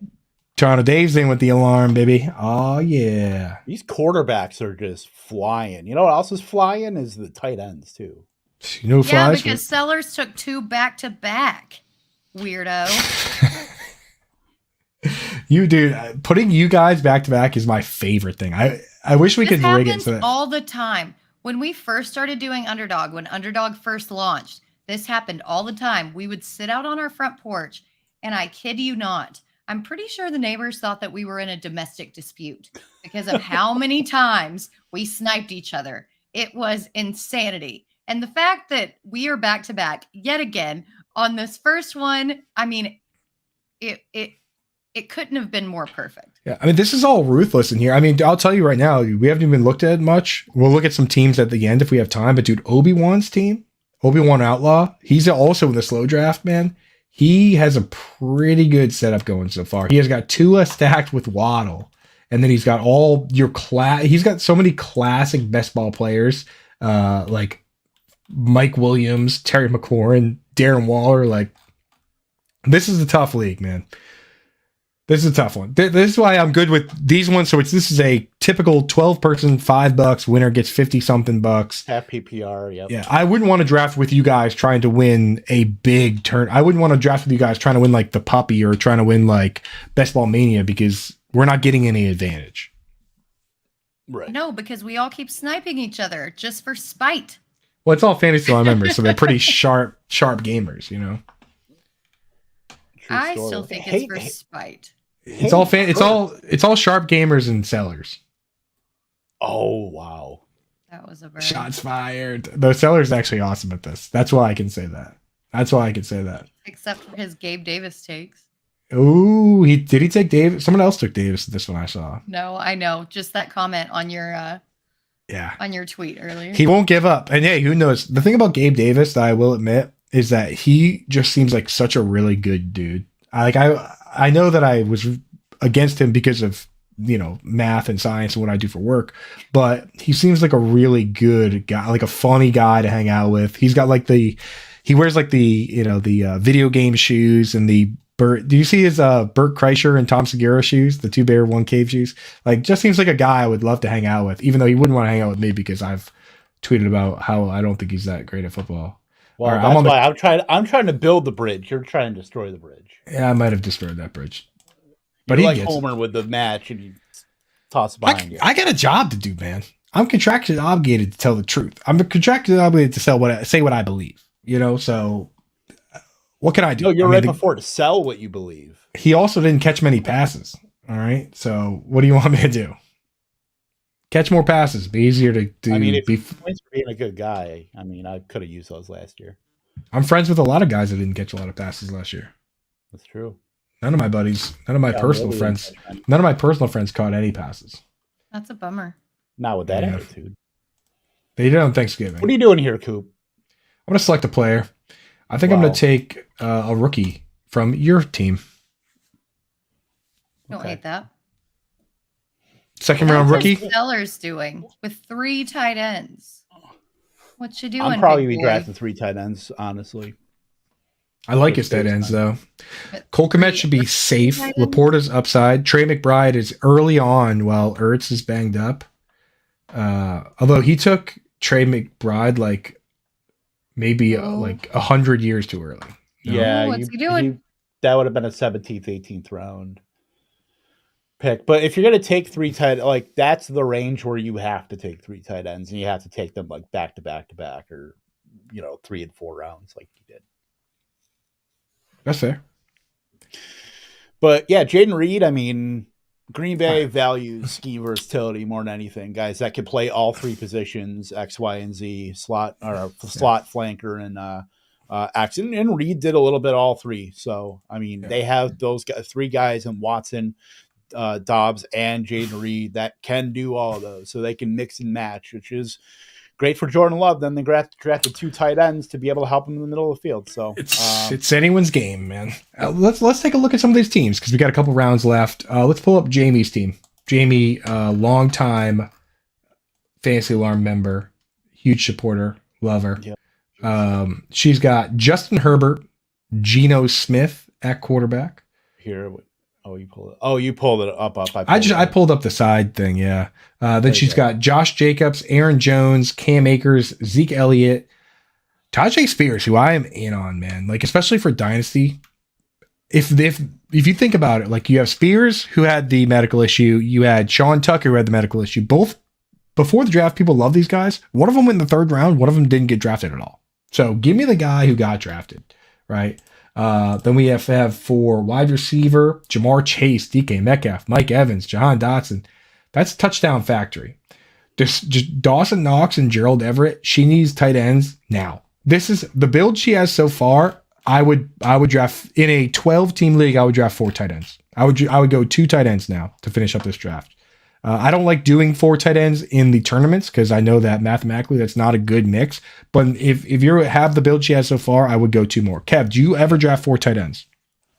Speaker 3: Toronto Dave's in with the alarm, baby. Oh yeah.
Speaker 1: These quarterbacks are just flying. You know what else is flying is the tight ends too.
Speaker 3: You know,
Speaker 2: Yeah,
Speaker 3: flies.
Speaker 2: because Sellers took 2 back-to-back. Weirdo.
Speaker 3: You dude, putting you guys back to back is my favorite thing. I wish we
Speaker 2: This
Speaker 3: could rig it
Speaker 2: happens
Speaker 3: so that
Speaker 2: all the time. When we first started doing Underdog, when Underdog first launched, this happened all the time. We would sit out on our front porch, and I kid you not, I'm pretty sure the neighbors thought that we were in a domestic dispute because of how many times we sniped each other. It was insanity. And the fact that we are back to back yet again on this first one, I mean, it couldn't have been more perfect.
Speaker 3: yeah, I mean, this is all ruthless in here. I mean, I'll tell you right now, we haven't even looked at it much. We'll look at some teams at the end if we have time. But dude, Obi-Wan's team, Obi-Wan Outlaw, he's also in the slow draft, man. He has a pretty good setup going so far. He has got Tua stacked with Waddle, and then he's got all your he's got so many classic best ball players, like Mike Williams, Terry McLaurin, Darren Waller. Like, this is a tough league, man. This is a tough one. This is why I'm good with these ones. So this is a typical 12-person, $5. Winner gets 50-something bucks.
Speaker 1: Half PPR. Yep.
Speaker 3: Yeah, I wouldn't want to draft with you guys trying to win a big turn. I wouldn't want to draft with you guys trying to win like the puppy or trying to win like Best Ball Mania because we're not getting any advantage.
Speaker 1: Right.
Speaker 2: No, because we all keep sniping each other just for spite.
Speaker 3: Well, it's all fantasy line members, so they're pretty sharp gamers, you know.
Speaker 1: True
Speaker 2: I
Speaker 1: story.
Speaker 2: still think it's for spite.
Speaker 3: It's all it's all sharp gamers and sellers.
Speaker 1: Oh wow.
Speaker 2: That was a burn.
Speaker 3: Shots fired. The seller's actually awesome at this. That's why I can say that.
Speaker 2: Except for his Gabe Davis takes.
Speaker 3: Oh, did he take Davis? Someone else took Davis. This one I saw.
Speaker 2: No, I know. Just that comment on your on your tweet earlier.
Speaker 3: He won't give up. And hey, who knows? The thing about Gabe Davis that I will admit is that he just seems like such a really good dude. I know that I was against him because of, you know, math and science and what I do for work, but he seems like a really good guy, like a funny guy to hang out with. He's got like he wears like the video game shoes and the Bert. Do you see his Bert Kreischer and Tom Segura shoes, the 2 Bear 1 Cave shoes? Like, just seems like a guy I would love to hang out with, even though he wouldn't want to hang out with me because I've tweeted about how I don't think he's that great at football.
Speaker 1: Well,
Speaker 3: Right,
Speaker 1: that's why I'm trying to build the bridge. You're trying to destroy the bridge.
Speaker 3: Yeah, I might have destroyed that bridge.
Speaker 1: But
Speaker 3: But
Speaker 1: you're
Speaker 3: he
Speaker 1: like
Speaker 3: gets
Speaker 1: Homer with the match and you toss it behind you.
Speaker 3: I got a job to do, man. I'm contractually obligated to tell the truth. I'm contractually obligated to say what I believe. You know, so what can I do?
Speaker 1: No, you're
Speaker 3: I mean,
Speaker 1: right before to sell what you believe.
Speaker 3: He also didn't catch many passes. All right. So what do you want me to do? Catch more passes. Be easier to do.
Speaker 1: I mean, if points for being a good guy, I mean, I could have used those last year.
Speaker 3: I'm friends with a lot of guys that didn't catch a lot of passes last year.
Speaker 1: That's true.
Speaker 3: None of my buddies, none of my personal friends caught any passes.
Speaker 2: That's a bummer.
Speaker 1: Not with that
Speaker 3: Yeah.
Speaker 1: attitude.
Speaker 3: They did it on Thanksgiving.
Speaker 1: What are you doing here, Coop?
Speaker 3: I'm going to select a player. I think I'm going to take a rookie from your team.
Speaker 2: Don't
Speaker 1: Okay.
Speaker 2: hate that.
Speaker 3: Second round
Speaker 2: How's
Speaker 3: rookie.
Speaker 2: Sellers doing with 3 tight ends? What you doing?
Speaker 1: I'm probably
Speaker 2: big
Speaker 1: be
Speaker 2: boy?
Speaker 1: drafting 3 tight ends, honestly.
Speaker 3: I like his tight ends, though.
Speaker 2: But
Speaker 3: Cole Kmet
Speaker 2: 3
Speaker 3: should be safe.
Speaker 2: tight ends?
Speaker 3: Laporta's upside. Trey McBride is early on while Ertz is banged up. Although he took Trey McBride like maybe like 100 years too early. You know?
Speaker 1: Yeah.
Speaker 2: what's he doing?
Speaker 1: That would have been a 17th, 18th round pick. But if you're going to take 3 tight, like that's the range where you have to take 3 tight ends and you have to take them like back to back to back or, 3 and 4 rounds like you did.
Speaker 3: That's fair.
Speaker 1: But yeah, Jaden Reed, I mean, Green Bay values scheme versatility more than anything. Guys that can play all 3 positions, X, Y, and Z, slot, flanker, and X. And Reed did a little bit all 3. So, I mean, they have those 3 guys in Watson, Dobbs, and Jaden Reed that can do all of those. So they can mix and match, which is great for Jordan Love. Then they drafted 2 tight ends to be able to help him in the middle of the field. So
Speaker 3: it's anyone's game, man. Let's take a look at some of these teams because we got a couple rounds left. Let's pull up Jamie's team. Jamie, longtime Fantasy Alarm member, huge supporter, lover. Yep. She's got Justin Herbert, Geno Smith at quarterback.
Speaker 1: Here, you pulled it. Oh, you pulled it up.
Speaker 3: I pulled up the side thing. Yeah. Then she's got Josh Jacobs, Aaron Jones, Cam Akers, Zeke Elliott, Tajay Spears, who I am in on, man. Like, especially for Dynasty. If you think about it, like you have Spears who had the medical issue, you had Sean Tucker who had the medical issue. Both before the draft, people love these guys. One of them went in the 3rd round. One of them didn't get drafted at all. So give me the guy who got drafted, right? Then we have for wide receiver, Jamar Chase, DK Metcalf, Mike Evans, Jahan Dotson. That's touchdown factory. Just Dawson Knox and Gerald Everett. She needs tight ends now. This is the build she has so far. I would draft in a 12-team league. I would draft 4 tight ends. I would go 2 tight ends now to finish up this draft. I don't like doing 4 tight ends in the tournaments because I know that mathematically that's not a good mix. But if you have the build she has so far, I would go 2 more. Kev, do you ever draft 4 tight ends?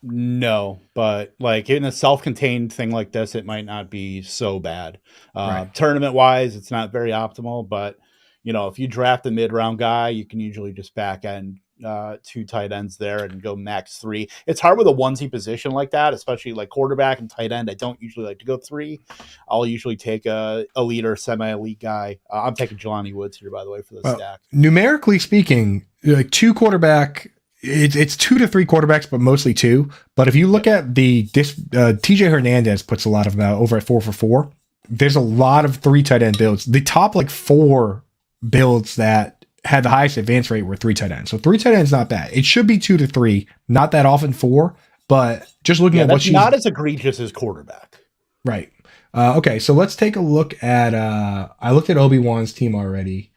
Speaker 1: No, but like in a self-contained thing like this, it might not be so bad. Right. Tournament-wise, it's not very optimal. But if you draft a mid-round guy, you can usually just back end 2 tight ends there and go max 3. It's hard with a onesie position like that, especially like quarterback and tight end. I don't usually like to go 3. I'll usually take a elite or semi-elite guy. I'm taking Jelani Woods here, by the way, for the stack.
Speaker 3: Numerically speaking, like 2 quarterback, it's 2 to 3 quarterbacks, but mostly 2. But if you look at TJ Hernandez puts a lot of them over at 4 for 4. There's a lot of 3 tight end builds. The top 4 builds that had the highest advance rate were 3 tight ends. So 3 tight ends not bad. It should be 2 to 3, not that often 4, but just looking at what she's
Speaker 1: not as egregious as quarterback.
Speaker 3: Right. Okay, so let's take a look at I looked at Obi-Wan's team already.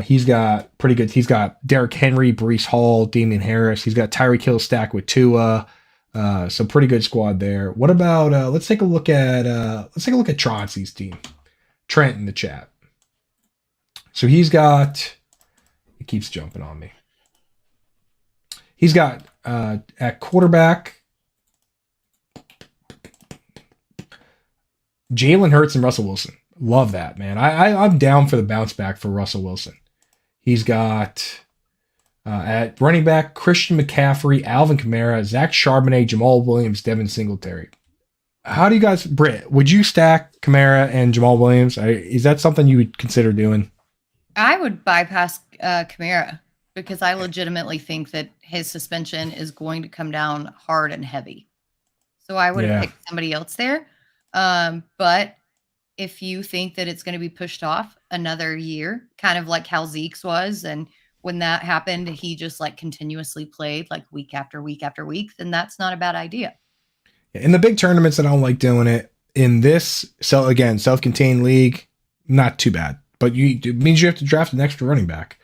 Speaker 3: He's got pretty good. He's got Derrick Henry, Breece Hall, Damian Harris. He's got Tyreek Hill stacked with Tua. So pretty good squad there. What about let's take a look at Chauncey's team. Trent in the chat. So he's got it keeps jumping on me. He's got at quarterback Jalen Hurts and Russell Wilson. Love that, man. I'm down for the bounce back for Russell Wilson. He's got at running back Christian McCaffrey, Alvin Kamara, Zach Charbonnet, Jamal Williams, Devin Singletary. How do you guys, Britt, would you stack Kamara and Jamal Williams? Is that something you would consider doing?
Speaker 2: I would bypass Kamara because I legitimately think that his suspension is going to come down hard and heavy. So I would have picked somebody else there. But if you think that it's going to be pushed off another year, kind of like how Zeke's was, and when that happened, he just continuously played week after week after week, then that's not a bad idea.
Speaker 3: In the big tournaments, I don't like doing it. In this, self-contained league, not too bad. But it means you have to draft an extra running back.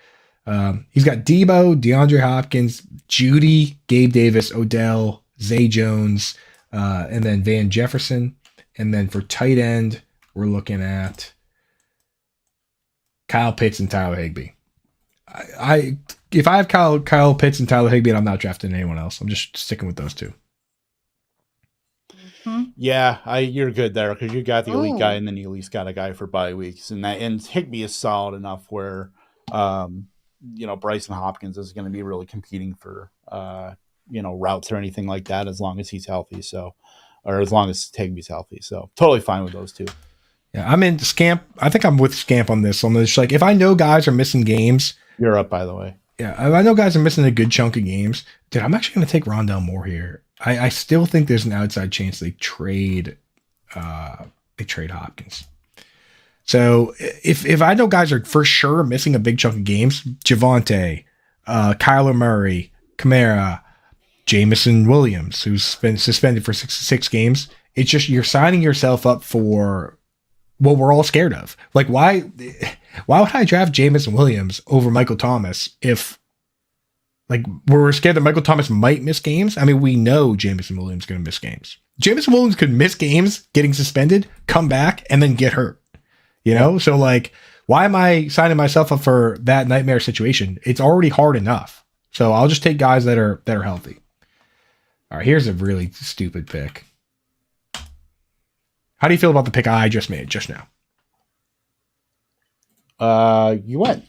Speaker 3: He's got Debo, DeAndre Hopkins, Judy, Gabe Davis, Odell, Zay Jones, and then Van Jefferson. And then for tight end, we're looking at Kyle Pitts and Tyler Higbee. If I have Kyle Pitts and Tyler Higbee, I'm not drafting anyone else. I'm just sticking with those 2.
Speaker 1: Yeah, you're good there because you got the elite guy, and then you at least got a guy for bye weeks, and Higbee is solid enough where Bryson Hopkins is going to be really competing for routes or anything like that as long as he's healthy. So, or as long as Higbee's healthy. So totally fine with those 2.
Speaker 3: Yeah, I'm in Scamp. I think I'm with Scamp on this. I'm just if I know guys are missing games,
Speaker 1: you're up, by the way.
Speaker 3: Yeah, I know guys are missing a good chunk of games. Dude, I'm actually going to take Rondell Moore here. I still think there's an outside chance they trade Hopkins. So if I know guys are for sure missing a big chunk of games, Javonte, Kyler Murray, Kamara, Jamison Williams, who's been suspended for six games, it's just you're signing yourself up for what we're all scared of. Why would I draft Jamison Williams over Michael Thomas if we're scared that Michael Thomas might miss games? I mean, we know Jamison Williams is going to miss games. Jamison Williams could miss games, getting suspended, come back, and then get hurt. So Why am I signing myself up for that nightmare situation? It's already hard enough. So I'll just take guys that are healthy. All right, here's a really stupid pick. How do you feel about the pick I just made just now?
Speaker 1: You went.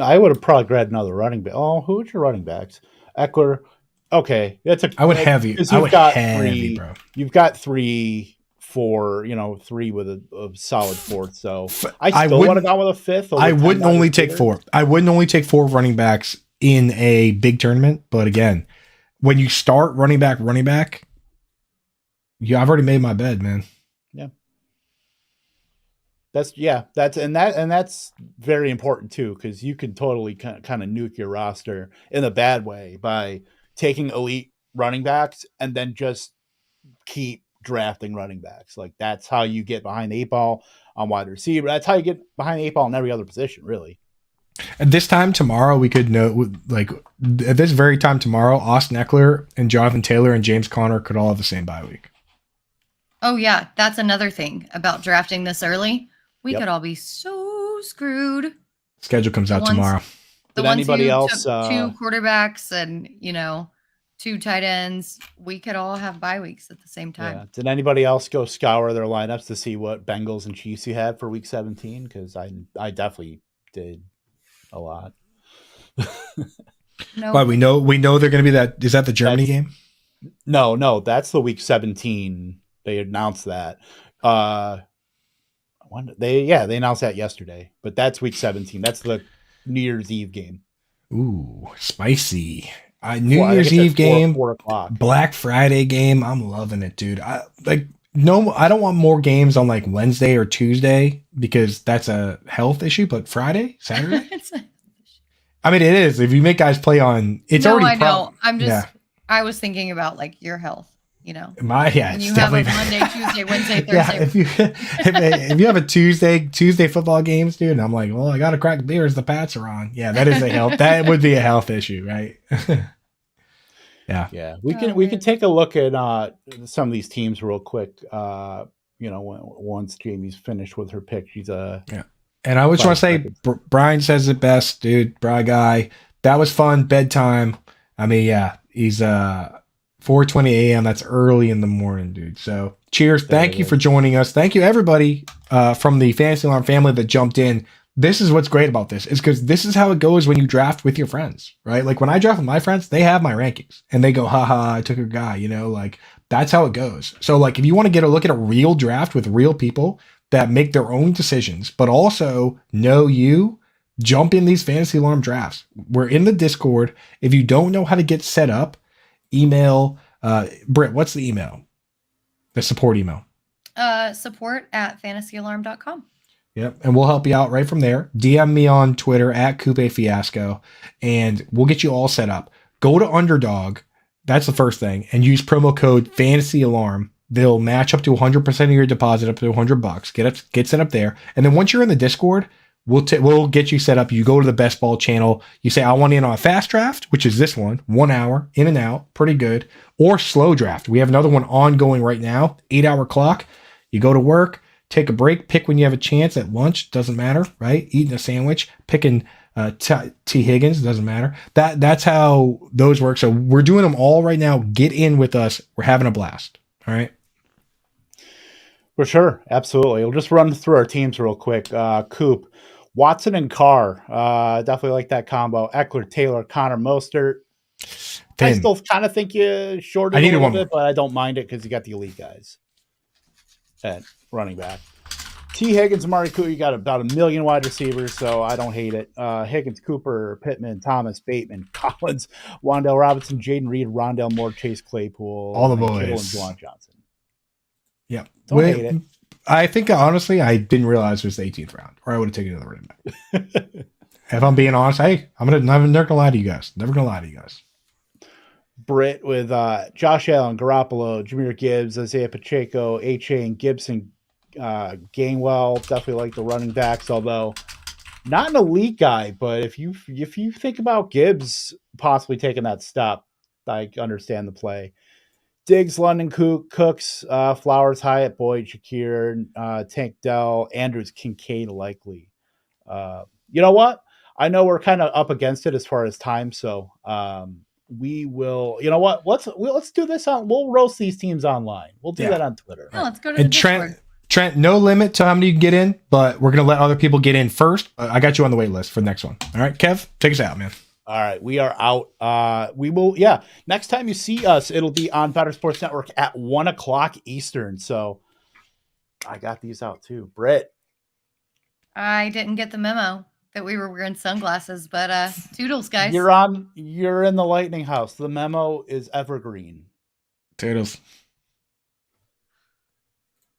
Speaker 1: I would have probably grabbed another running back. Oh, who's your running backs? Eckler. Okay,
Speaker 3: I would heavy. I would heavy, bro.
Speaker 1: You've got 3, 4. 3 with a solid fourth. So I still want to go with a fifth.
Speaker 3: I wouldn't only take 4. I wouldn't only take 4 running backs in a big tournament. But again, when you start running back, yeah, I've already made my bed, man.
Speaker 1: Yeah. That's very important too, because you can totally kind of nuke your roster in a bad way by taking elite running backs and then just keep drafting running backs. Like that's how you get behind the 8 ball on wide receiver. That's how you get behind the 8 ball in every other position, really.
Speaker 3: At this time tomorrow, we could know, like at this very time tomorrow, Austin Eckler and Jonathan Taylor and James Conner could all have the same bye week.
Speaker 2: Oh yeah, that's another thing about drafting this early. We could all be so screwed.
Speaker 3: Schedule comes out tomorrow.
Speaker 1: Did anybody else
Speaker 2: took 2 quarterbacks and 2 tight ends? We could all have bye weeks at the same time.
Speaker 1: Yeah. Did anybody else go scour their lineups to see what Bengals and Chiefs you had for week 17? Because I definitely did a lot.
Speaker 2: No.
Speaker 3: Why we know they're going to be that. Is that the Germany game?
Speaker 1: No, that's the week 17. They announced that. They announced that yesterday, but that's week 17. That's the New Year's Eve game.
Speaker 3: Ooh, spicy. New Year's Eve game,
Speaker 1: 4 o'clock.
Speaker 3: Black Friday game. I'm loving it, dude. I don't want more games on like Wednesday or Tuesday because that's a health issue, but Friday, Saturday? I mean, it is. If you make guys play on, it's already.
Speaker 2: I know. I was thinking about like your health.
Speaker 3: It's
Speaker 2: you have a Monday, Tuesday, Wednesday, Thursday.
Speaker 3: Yeah, if you have a Tuesday football games, dude, and I'm like, well, I got to crack beers. The Pats are on. Yeah, that is a health. That would be a health issue, right?
Speaker 1: Yeah. We can take a look at some of these teams real quick. Once Jamie's finished with her pick, she's
Speaker 3: And I just want to say, Brian says it best, dude. Brian guy, that was fun. Bedtime. I mean, yeah, he's 4:20 a.m. That's early in the morning, dude. So cheers. Thank you for joining us. Thank you, everybody from the Fantasy Alarm family that jumped in. This is what's great about this is because this is how it goes when you draft with your friends, right? Like when I draft with my friends, they have my rankings and they go, haha, I took a guy, like that's how it goes. So like, if you want to get a look at a real draft with real people that make their own decisions, but also know you, jump in these Fantasy Alarm drafts. We're in the Discord. If you don't know how to get set up, email Britt, what's the email? The support email.
Speaker 2: Support@fantasyalarm.com.
Speaker 3: Yep. And we'll help you out right from there. DM me on Twitter @CoupeFiasco and we'll get you all set up. Go to Underdog. That's the first thing. And use promo code Fantasy Alarm. They'll match up to 100% of your deposit up to $100. Get set up there. And then once you're in the Discord, we'll get you set up. You go to the Best Ball channel. You say, I want in on a fast draft, which is this one, 1 hour, in and out, pretty good. Or slow draft. We have another one ongoing right now, 8-hour clock. You go to work, take a break, pick when you have a chance at lunch, doesn't matter, right? Eating a sandwich, picking T. Higgins, doesn't matter. That's how those work. So we're doing them all right now. Get in with us. We're having a blast. All right.
Speaker 1: For sure. Absolutely. We'll just run through our teams real quick. Coop, Watson and Carr. Definitely like that combo. Eckler, Taylor, Connor, Mostert. I still kind of think you shorted a little bit, but I don't mind it because you got the elite guys at running back. T. Higgins, Amari Cooper, you got about 1 million wide receivers, so I don't hate it. Higgins, Cooper, Pittman, Thomas, Bateman, Collins, Wan'Dale Robinson, Jaden Reed, Rondale Moore, Chase Claypool,
Speaker 3: all the boys,
Speaker 1: Kittle, and Juwan Johnson.
Speaker 3: Yeah,
Speaker 1: don't hate it.
Speaker 3: I think honestly, I didn't realize it was the 18th round, or I would have taken another running back. If I'm being honest, hey, I'm never gonna lie to you guys. Never gonna lie to you guys.
Speaker 1: Britt with Josh Allen, Garoppolo, Jahmyr Gibbs, Isaiah Pacheco, A-Chain, Gibson, Gainwell. Definitely like the running backs, although not an elite guy. But if you think about Gibbs possibly taking that step, I understand the play. Diggs, London, Cooks, Flowers, Hyatt, Boyd, Shakir, Tank Dell, Andrews, Kincaid, likely. You know what? I know we're kind of up against it as far as time, so we will. You know what? Let's do this on. We'll roast these teams online. We'll do that on Twitter.
Speaker 2: Oh, let's go to the
Speaker 3: And
Speaker 2: Discord.
Speaker 3: Trent, no limit to how many you can get in, but we're gonna let other people get in first. I got you on the wait list for the next one. All right, Kev, take us out, man.
Speaker 1: All right, we are out. We will. Yeah, next time you see us, it'll be on Better Sports Network at 1:00 Eastern. So I got these out too, Britt.
Speaker 2: I didn't get the memo that we were wearing sunglasses, but toodles, guys.
Speaker 1: You're in the lightning house. The memo is evergreen.
Speaker 3: Toodles.